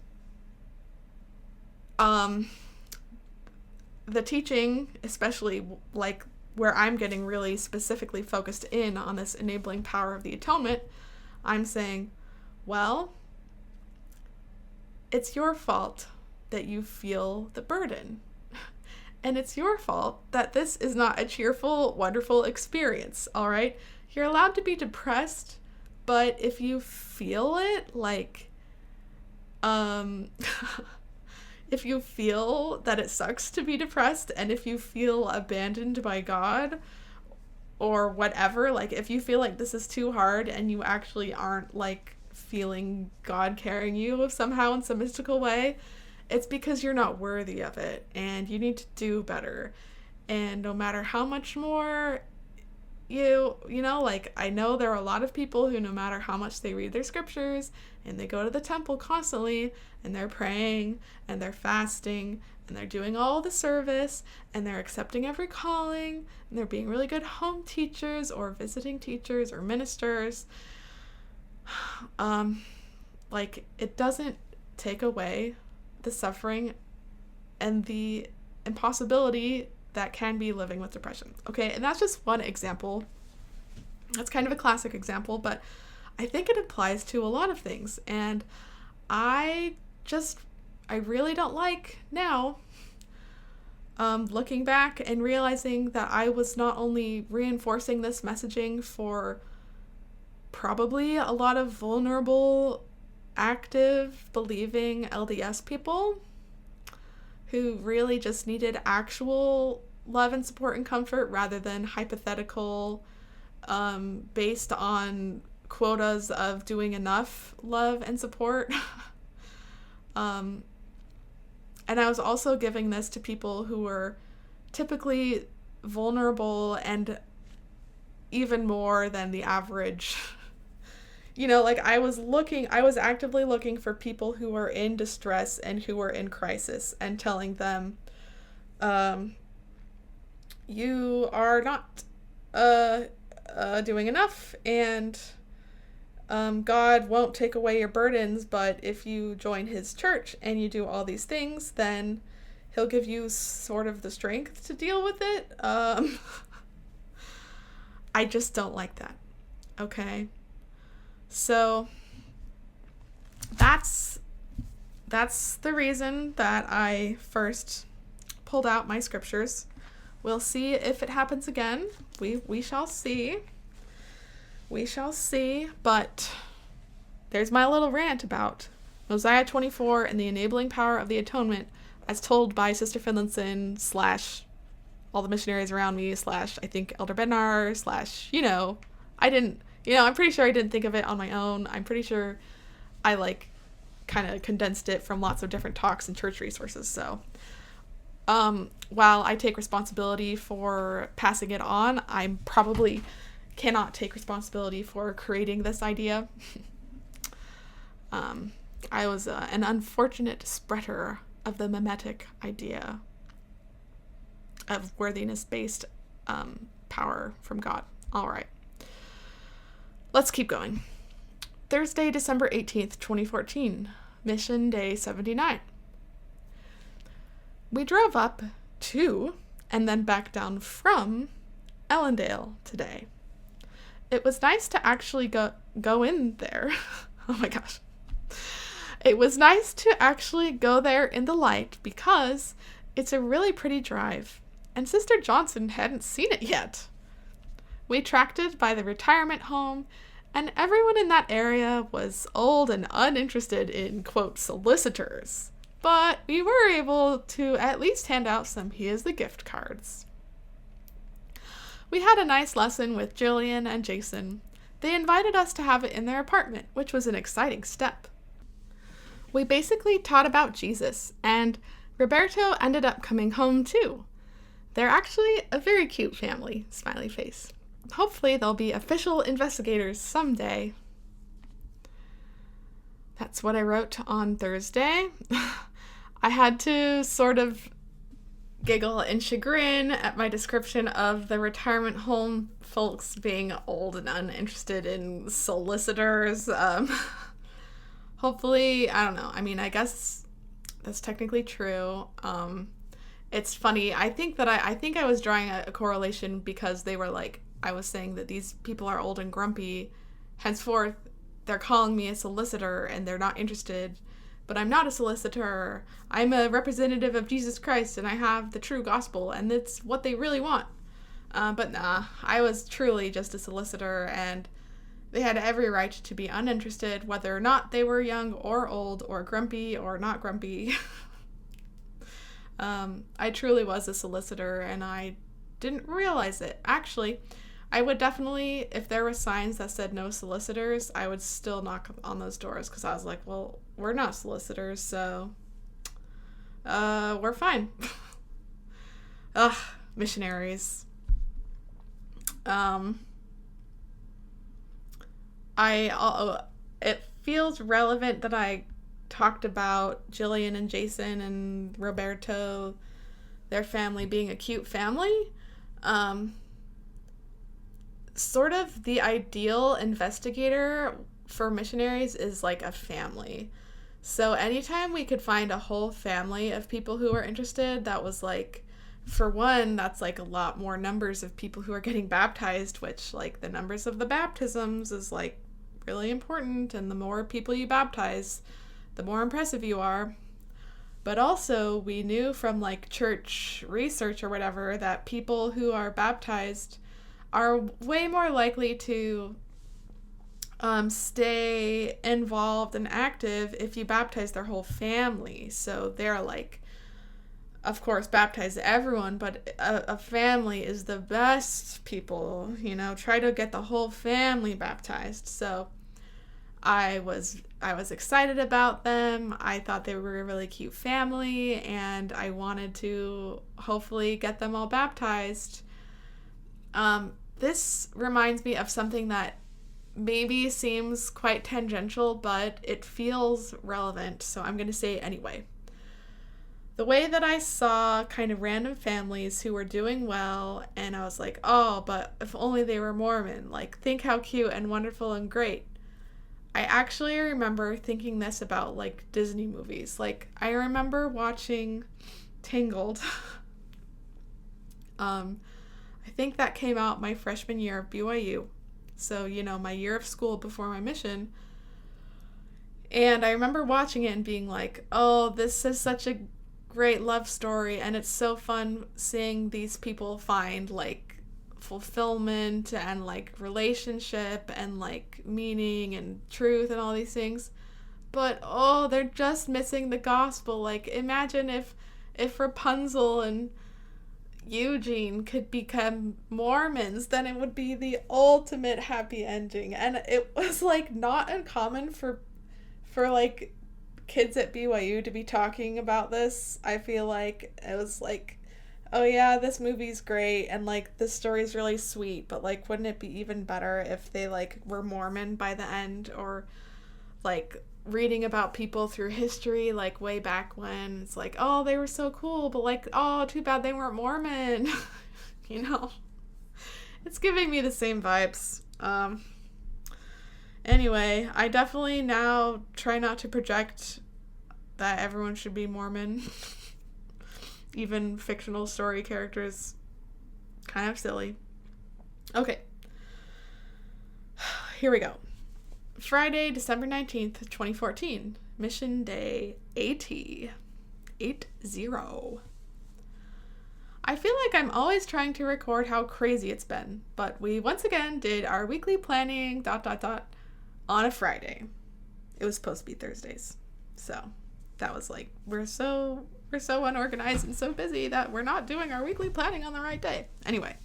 the teaching, especially like where I'm getting really specifically focused in on this enabling power of the atonement, I'm saying, well, it's your fault that you feel the burden. And it's your fault that this is not a cheerful, wonderful experience, all right? You're allowed to be depressed, but if you feel it, like, if you feel that it sucks to be depressed, and if you feel abandoned by God or whatever, like if you feel like this is too hard and you actually aren't like feeling God carrying you somehow in some mystical way, it's because you're not worthy of it and you need to do better. And no matter how much more like I know there are a lot of people who, no matter how much they read their scriptures and they go to the temple constantly and they're praying and they're fasting and they're doing all the service and they're accepting every calling and they're being really good home teachers or visiting teachers or ministers, like it doesn't take away the suffering and the impossibility that can be living with depression. Okay, and that's just one example. That's kind of a classic example, but I think it applies to a lot of things. And I really don't like now looking back and realizing that I was not only reinforcing this messaging for probably a lot of vulnerable, active, believing LDS people who really just needed actual love and support and comfort rather than hypothetical, based on quotas of doing enough love and support. And I was also giving this to people who were typically vulnerable and even more than the average. Like I was actively looking for people who were in distress and who were in crisis and telling them, you are not doing enough, and God won't take away your burdens, but if you join his church and you do all these things, then he'll give you sort of the strength to deal with it. I just don't like that. Okay? So that's the reason that I first pulled out my scriptures. We'll see if it happens again. We shall see. We shall see. But there's my little rant about Mosiah 24 and the enabling power of the atonement as told by Sister Finlinson / all the missionaries around me / I think Elder Bednar / I didn't, I'm pretty sure I didn't think of it on my own. I'm pretty sure I kind of condensed it from lots of different talks and church resources. So while I take responsibility for passing it on, I probably cannot take responsibility for creating this idea. I was an unfortunate spreader of the mimetic idea of worthiness-based power from God. All right. Let's keep going. Thursday, December 18th, 2014, Mission Day 79. We drove up to and then back down from Ellendale today. It was nice to actually go in there. Oh my gosh. It was nice to actually go there in the light because it's a really pretty drive, and Sister Johnson hadn't seen it yet. We tracked it by the retirement home, and everyone in that area was old and uninterested in, quote, solicitors. But we were able to at least hand out some Here's the Gift cards. We had a nice lesson with Jillian and Jason. They invited us to have it in their apartment, which was an exciting step. We basically taught about Jesus, and Roberto ended up coming home too. They're actually a very cute family, smiley face. hopefully they'll be official investigators someday. That's what I wrote on Thursday. I had to sort of giggle and chagrin at my description of the retirement home folks being old and uninterested in solicitors. Hopefully, I don't know. I mean, I guess that's technically true. It's funny. I think I was drawing a correlation because they were like, I was saying that these people are old and grumpy. Henceforth, they're calling me a solicitor and they're not interested. But I'm not a solicitor. I'm a representative of Jesus Christ and I have the true gospel and it's what they really want. But nah, I was truly just a solicitor and they had every right to be uninterested whether or not they were young or old or grumpy or not grumpy. I truly was a solicitor and I didn't realize it. Actually, I would definitely, if there were signs that said no solicitors, I would still knock on those doors because I was like, well, we're not solicitors, so we're fine. Ugh, missionaries. It feels relevant that I talked about Jillian and Jason and Roberto, their family being a cute family. Sort of the ideal investigator for missionaries is like a family. So anytime we could find a whole family of people who are interested, that was like, for one, that's like a lot more numbers of people who are getting baptized, which like the numbers of the baptisms is like really important. And the more people you baptize, the more impressive you are. But also we knew from like church research or whatever that people who are baptized are way more likely to stay involved and active if you baptize their whole family. So they're like, of course, baptize everyone, but a family is the best people, try to get the whole family baptized. So I was excited about them. I thought they were a really cute family and I wanted to hopefully get them all baptized. This reminds me of something that maybe seems quite tangential, but it feels relevant, so I'm going to say it anyway. The way that I saw kind of random families who were doing well, and I was like, oh, but if only they were Mormon. Like, think how cute and wonderful and great. I actually remember thinking this about, like, Disney movies. Like, I remember watching Tangled. I think that came out my freshman year of BYU. So, my year of school before my mission. And I remember watching it and being like, oh, this is such a great love story. And it's so fun seeing these people find, like, fulfillment and, like, relationship and, like, meaning and truth and all these things. But, oh, they're just missing the gospel. Like, imagine if Rapunzel and Eugene could become Mormons, then it would be the ultimate happy ending. And it was like not uncommon for like kids at BYU to be talking about this. I feel like it was like, oh yeah, this movie's great and like the story's really sweet, but like wouldn't it be even better if they like were Mormon by the end, or like reading about people through history, like way back when, it's like, oh, they were so cool, but like, oh, too bad they weren't Mormon. It's giving me the same vibes. Anyway, I definitely now try not to project that everyone should be Mormon. Even fictional story characters, kind of silly. Okay. Here we go. Friday, December 19th, 2014. Mission Day 80. 80. I feel like I'm always trying to record how crazy it's been, but we once again did our weekly planning ... on a Friday. It was supposed to be Thursdays. So that was like, we're so unorganized and so busy that we're not doing our weekly planning on the right day. Anyway.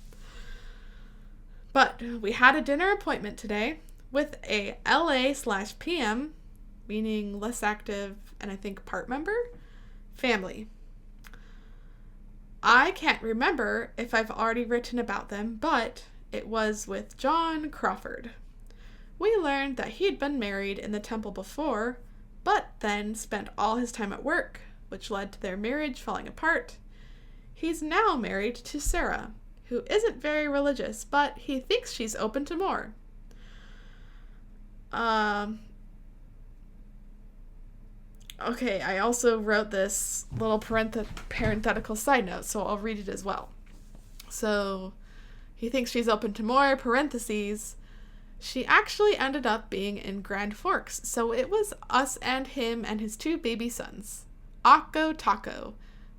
But we had a dinner appointment today with a LA/PM, meaning less active and I think part member, family. I can't remember if I've already written about them, but It was with John Crawford. We learned that he'd been married in the temple before, but then spent all his time at work, which led to their marriage falling apart. He's now married to Sarah, who isn't very religious, but he thinks she's open to more. Okay, I also wrote this little parenthetical side note, so I'll read it as well. So, he thinks she's open to more, parentheses. She actually ended up being in Grand Forks, so it was us and him and his 2 baby sons. Akko Taco.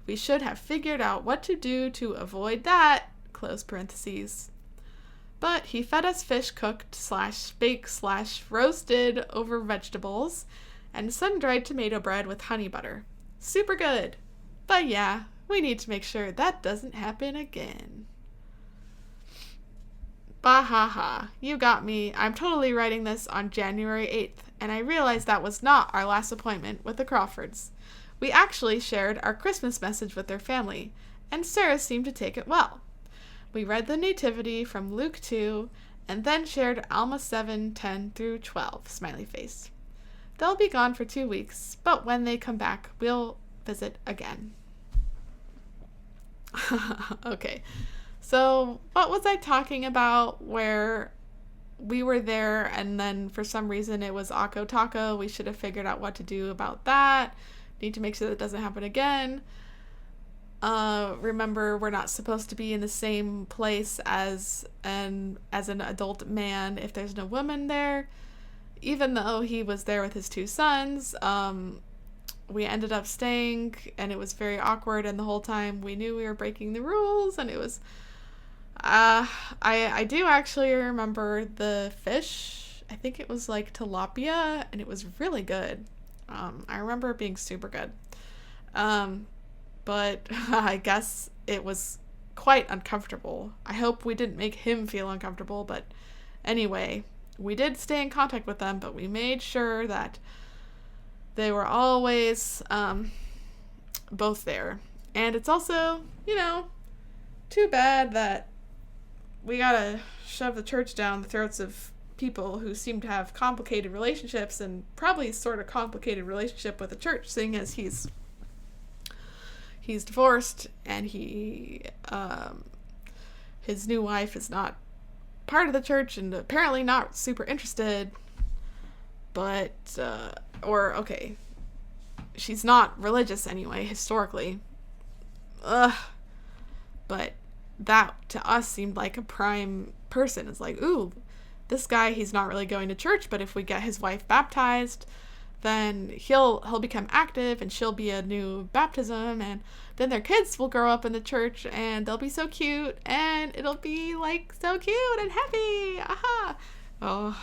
We should have figured out what to do to avoid that, close parentheses. But he fed us fish cooked / baked / roasted over vegetables and sun-dried tomato bread with honey butter. Super good. But yeah, we need to make sure that doesn't happen again. Bahaha, you got me. I'm totally writing this on January 8th, and I realized that was not our last appointment with the Crawfords. We actually shared our Christmas message with their family, and Sarah seemed to take it well. We read the Nativity from Luke 2, and then shared Alma 7:10 through 12, smiley face. They'll be gone for 2 weeks, but when they come back, we'll visit again. Okay, so what was I talking about where we were there and then for some reason it was Akko Taco? We should have figured out what to do about that. Need to make sure that doesn't happen again. Remember, we're not supposed to be in the same place as an adult man if there's no woman there. Even though he was there with his 2 sons, we ended up staying, and it was very awkward, and the whole time we knew we were breaking the rules, and it was, I do actually remember the fish. I think it was like tilapia, and it was really good. I remember it being super good. But I guess it was quite uncomfortable. I hope we didn't make him feel uncomfortable, but anyway, we did stay in contact with them, but we made sure that they were always both there. And it's also, too bad that we gotta shove the church down the throats of people who seem to have complicated relationships, and probably sort of complicated relationship with the church, seeing as he's divorced and his new wife is not part of the church and apparently not super interested, but she's not religious anyway historically, but that to us seemed like a prime person. It's like, ooh, this guy, he's not really going to church, but if we get his wife baptized, then he'll become active and she'll be a new baptism, and then their kids will grow up in the church and they'll be so cute and it'll be like so cute and happy. Aha. Oh,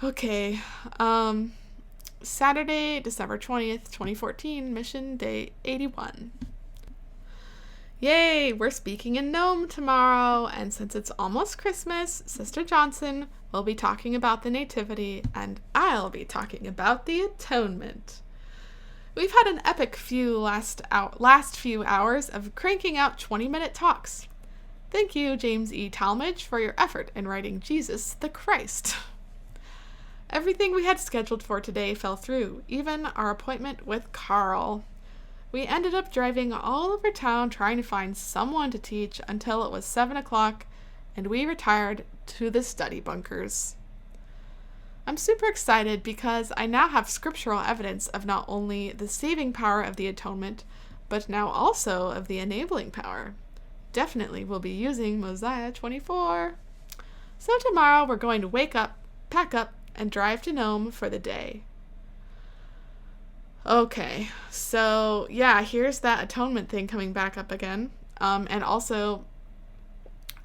Okay. Saturday, December 20th, 2014, Mission Day 81. Yay, we're speaking in Nome tomorrow, and since it's almost Christmas, Sister Johnson will be talking about the Nativity, and I'll be talking about the Atonement. We've had an epic last few hours of cranking out 20-minute talks. Thank you, James E. Talmage, for your effort in writing Jesus the Christ. Everything we had scheduled for today fell through, even our appointment with Carl. We ended up driving all over town trying to find someone to teach until it was 7 o'clock, and we retired to the study bunkers. I'm super excited because I now have scriptural evidence of not only the saving power of the atonement, but now also of the enabling power. Definitely will be using Mosiah 24. So tomorrow we're going to wake up, pack up, and drive to Nome for the day. Okay, so yeah, here's that atonement thing coming back up again. And also,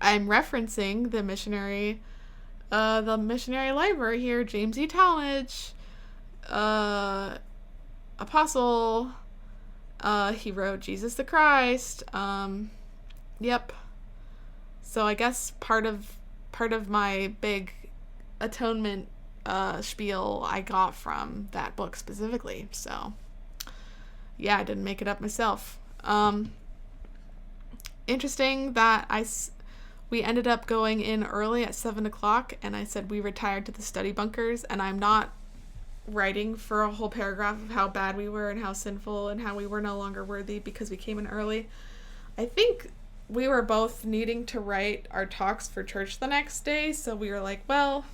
I'm referencing the missionary library here, James E. Talmage, apostle. He wrote Jesus the Christ. Yep. So I guess part of my big atonement spiel I got from that book specifically. So yeah, I didn't make it up myself. interesting that we ended up going in early at 7 o'clock, and I said we retired to the study bunkers, and I'm not writing for a whole paragraph of how bad we were and how sinful and how we were no longer worthy because we came in early. I think we were both needing to write our talks for church the next day, so we were like, well,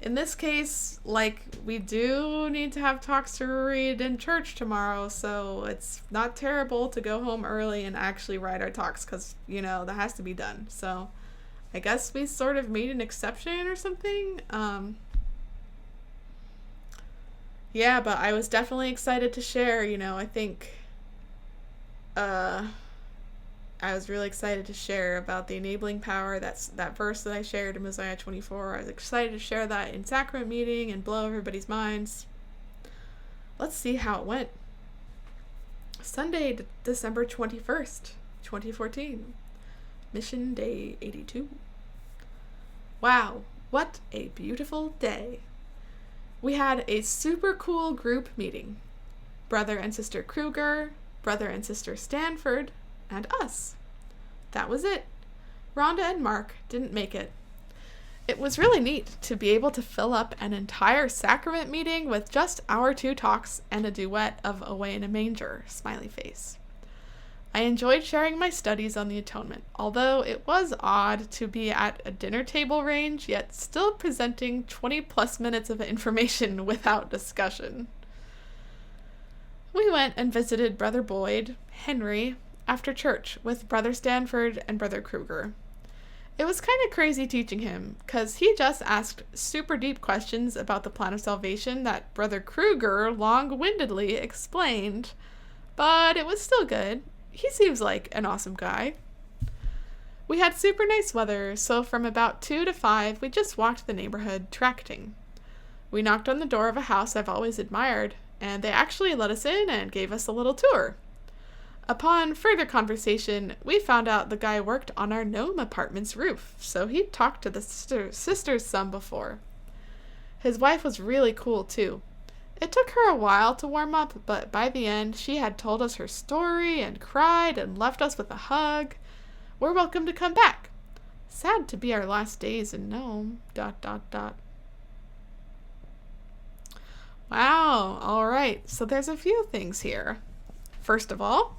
in this case, like, we do need to have talks to read in church tomorrow, so it's not terrible to go home early and actually write our talks, because, that has to be done. So I guess we sort of made an exception or something. Yeah, but I was definitely excited to share, I think, I was really excited to share about the enabling power. That's that verse that I shared in Mosiah 24. I was excited to share that in sacrament meeting and blow everybody's minds. Let's see how it went. Sunday, December 21st, 2014. Mission Day 82. Wow, what a beautiful day. We had a super cool group meeting. Brother and Sister Kruger, Brother and Sister Stanford, and us. That was it. Rhonda and Mark didn't make it. It was really neat to be able to fill up an entire sacrament meeting with just our 2 talks and a duet of Away in a Manger, smiley face. I enjoyed sharing my studies on the Atonement, although it was odd to be at a dinner table range, yet still presenting 20 plus minutes of information without discussion. We went and visited Brother Boyd, Henry, after church with Brother Stanford and Brother Kruger. It was kind of crazy teaching him, because he just asked super deep questions about the plan of salvation that Brother Kruger long-windedly explained, but it was still good. He seems like an awesome guy. We had super nice weather, so from about 2 to 5, we just walked the neighborhood tracting. We knocked on the door of a house I've always admired, and they actually let us in and gave us a little tour. Upon further conversation, we found out the guy worked on our gnome apartment's roof, so he'd talked to the sisters some before. His wife was really cool, too. It took her a while to warm up, but by the end, she had told us her story and cried and left us with a hug. We're welcome to come back. Sad to be our last days in Nome, ... Wow, all right, so there's a few things here. First of all,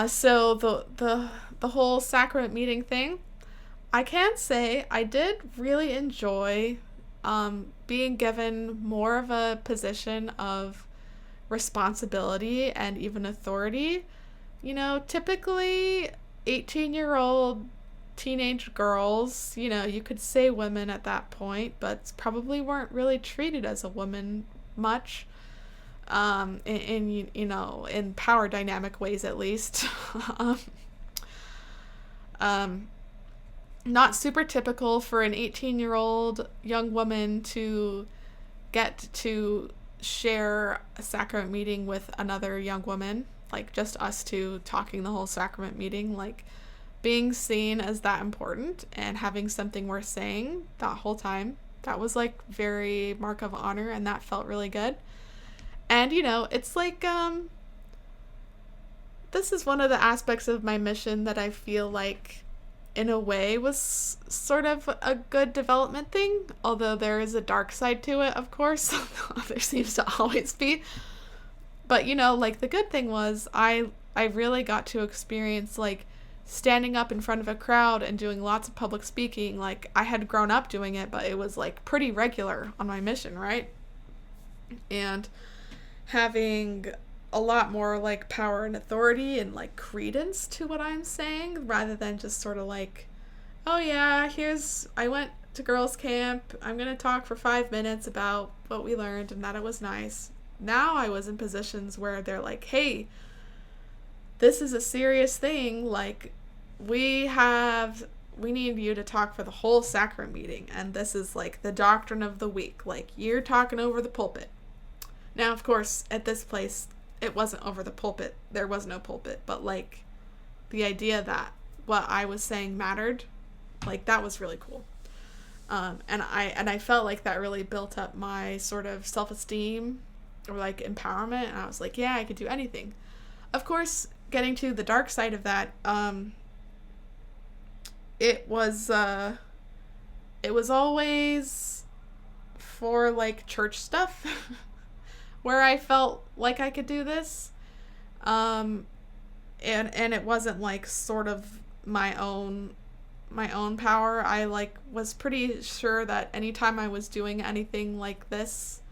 so the whole sacrament meeting thing, I can say I did really enjoy being given more of a position of responsibility and even authority. Typically 18-year-old teenage girls, you could say women at that point, but probably weren't really treated as a woman much. In power dynamic ways, at least. Not super typical for an 18-year-old young woman to get to share a sacrament meeting with another young woman, like just us two talking the whole sacrament meeting, like being seen as that important and having something worth saying that whole time. That was like very mark of honor, and that felt really good. And, it's like, this is one of the aspects of my mission that I feel like, in a way, was sort of a good development thing. Although there is a dark side to it, of course. There seems to always be. But, the good thing was I really got to experience, standing up in front of a crowd and doing lots of public speaking. Like, I had grown up doing it, but it was, pretty regular on my mission, right? And having a lot more power and authority and credence to what I'm saying, rather than just sort of oh yeah, I went to girls camp, I'm gonna talk for 5 minutes about what we learned and that it was nice. Now I was in positions where they're hey, this is a serious thing, we need you to talk for the whole sacrament meeting, and this is the doctrine of the week, you're talking over the pulpit. Now, of course, at this place, it wasn't over the pulpit. There was no pulpit. But, the idea that what I was saying mattered, that was really cool. And I felt like that really built up my sort of self-esteem or, empowerment. And I was yeah, I could do anything. Of course, getting to the dark side of that, it was always for like church stuff where I felt like I could do this. And it wasn't like sort of my own power. I like was pretty sure that anytime I was doing anything like this,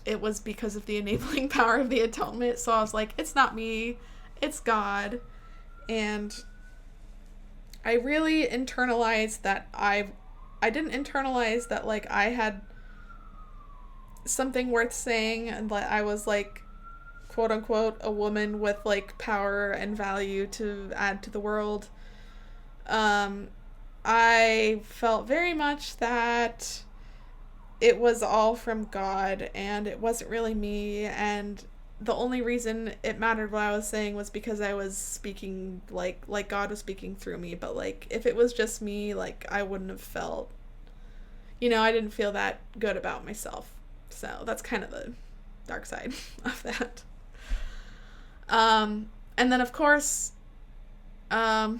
it was because of the enabling power of the atonement. So I was like, it's not me, it's God. And I really internalized that I didn't internalize that like I had something worth saying and that I was like, quote unquote, a woman with like power and value to add to the world. I felt very much that it was all from God and it wasn't really me, and the only reason it mattered what I was saying was because I was speaking like God was speaking through me. But like if it was just me, like I wouldn't have felt, I didn't feel that good about myself. So that's kind of the dark side of that. And then of course, a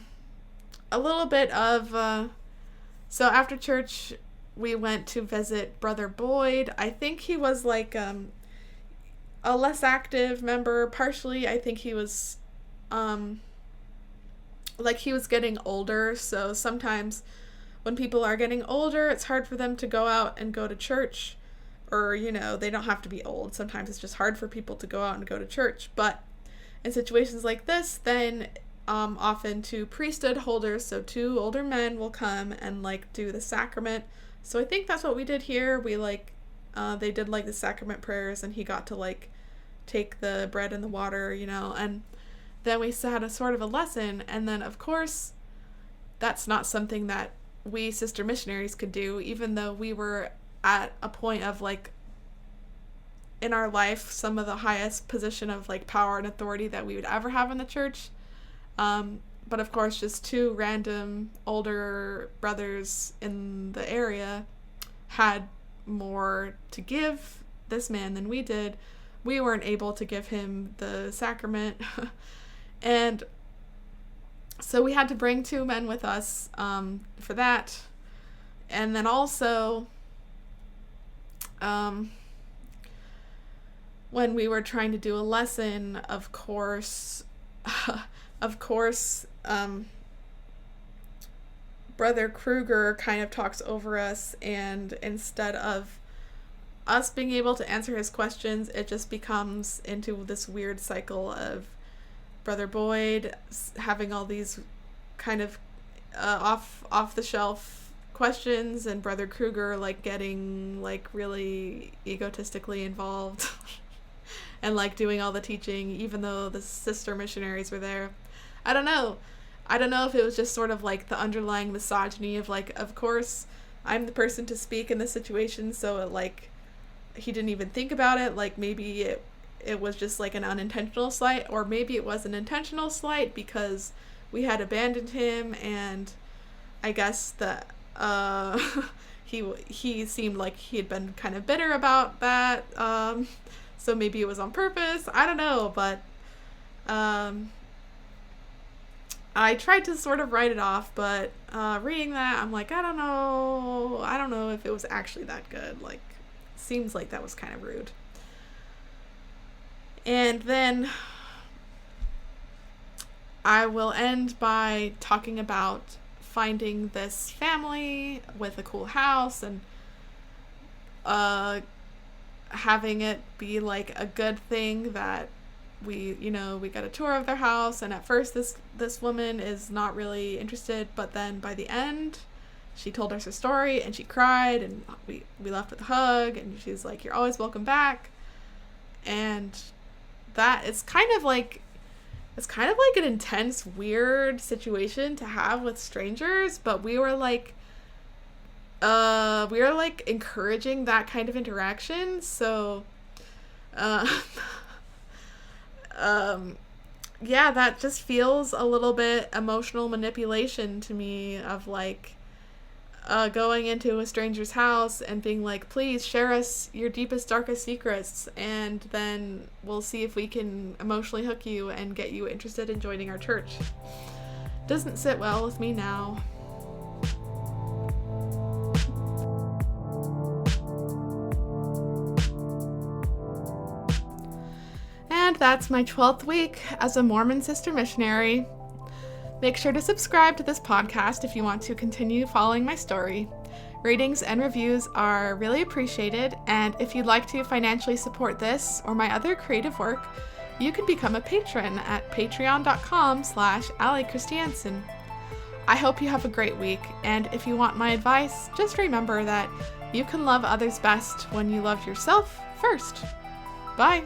little bit of, so after church, we went to visit Brother Boyd. I think he was like, a less active member. Partially, I think he was, like he was getting older. So sometimes when people are getting older, it's hard for them to go out and go to church. Or, they don't have to be old. Sometimes it's just hard for people to go out and go to church. But in situations like this, then often two priesthood holders, so two older men, will come and like do the sacrament. So I think that's what we did here. We like they did like the sacrament prayers, and he got to like take the bread and the water, and then we had a sort of a lesson. And then of course that's not something that we sister missionaries could do, even though we were at a point of like in our life some of the highest position of like power and authority that we would ever have in the church. But of course, just two random older brothers in the area had more to give this man than we did. We weren't able to give him the sacrament. And so we had to bring two men with us for that. And then also, when we were trying to do a lesson, of course, Brother Kruger kind of talks over us, and instead of us being able to answer his questions, it just becomes into this weird cycle of Brother Boyd having all these kind of off the shelf questions, and Brother Kruger like getting like really egotistically involved and like doing all the teaching, even though the sister missionaries were there. I don't know if it was just sort of like the underlying misogyny of like, of course I'm the person to speak in this situation, so it, like, he didn't even think about it. Like maybe it was just like an unintentional slight, or maybe it was an intentional slight because we had abandoned him, and I guess that he seemed like he had been kind of bitter about that, so maybe it was on purpose. I don't know, but I tried to sort of write it off, but reading that, I'm like, I don't know if it was actually that good. Like, seems like that was kind of rude. And then I will end by talking about finding this family with a cool house, and having it be like a good thing that we got a tour of their house. And at first this woman is not really interested, but then by the end she told us her story and she cried, and we left with a hug, and she's like, "You're always welcome back." And that is kind of like an intense, weird situation to have with strangers, but we were like encouraging that kind of interaction. So yeah, that just feels a little bit emotional manipulation to me, of like going into a stranger's house and being like, please share us your deepest, darkest secrets, and then we'll see if we can emotionally hook you and get you interested in joining our church. Doesn't sit well with me now. And that's my 12th week as a Mormon sister missionary. Make sure to subscribe to this podcast if you want to continue following my story. Ratings and reviews are really appreciated, and if you'd like to financially support this or my other creative work, you can become a patron at patreon.com/AllieChristiansen. I hope you have a great week, and if you want my advice, just remember that you can love others best when you love yourself first. Bye!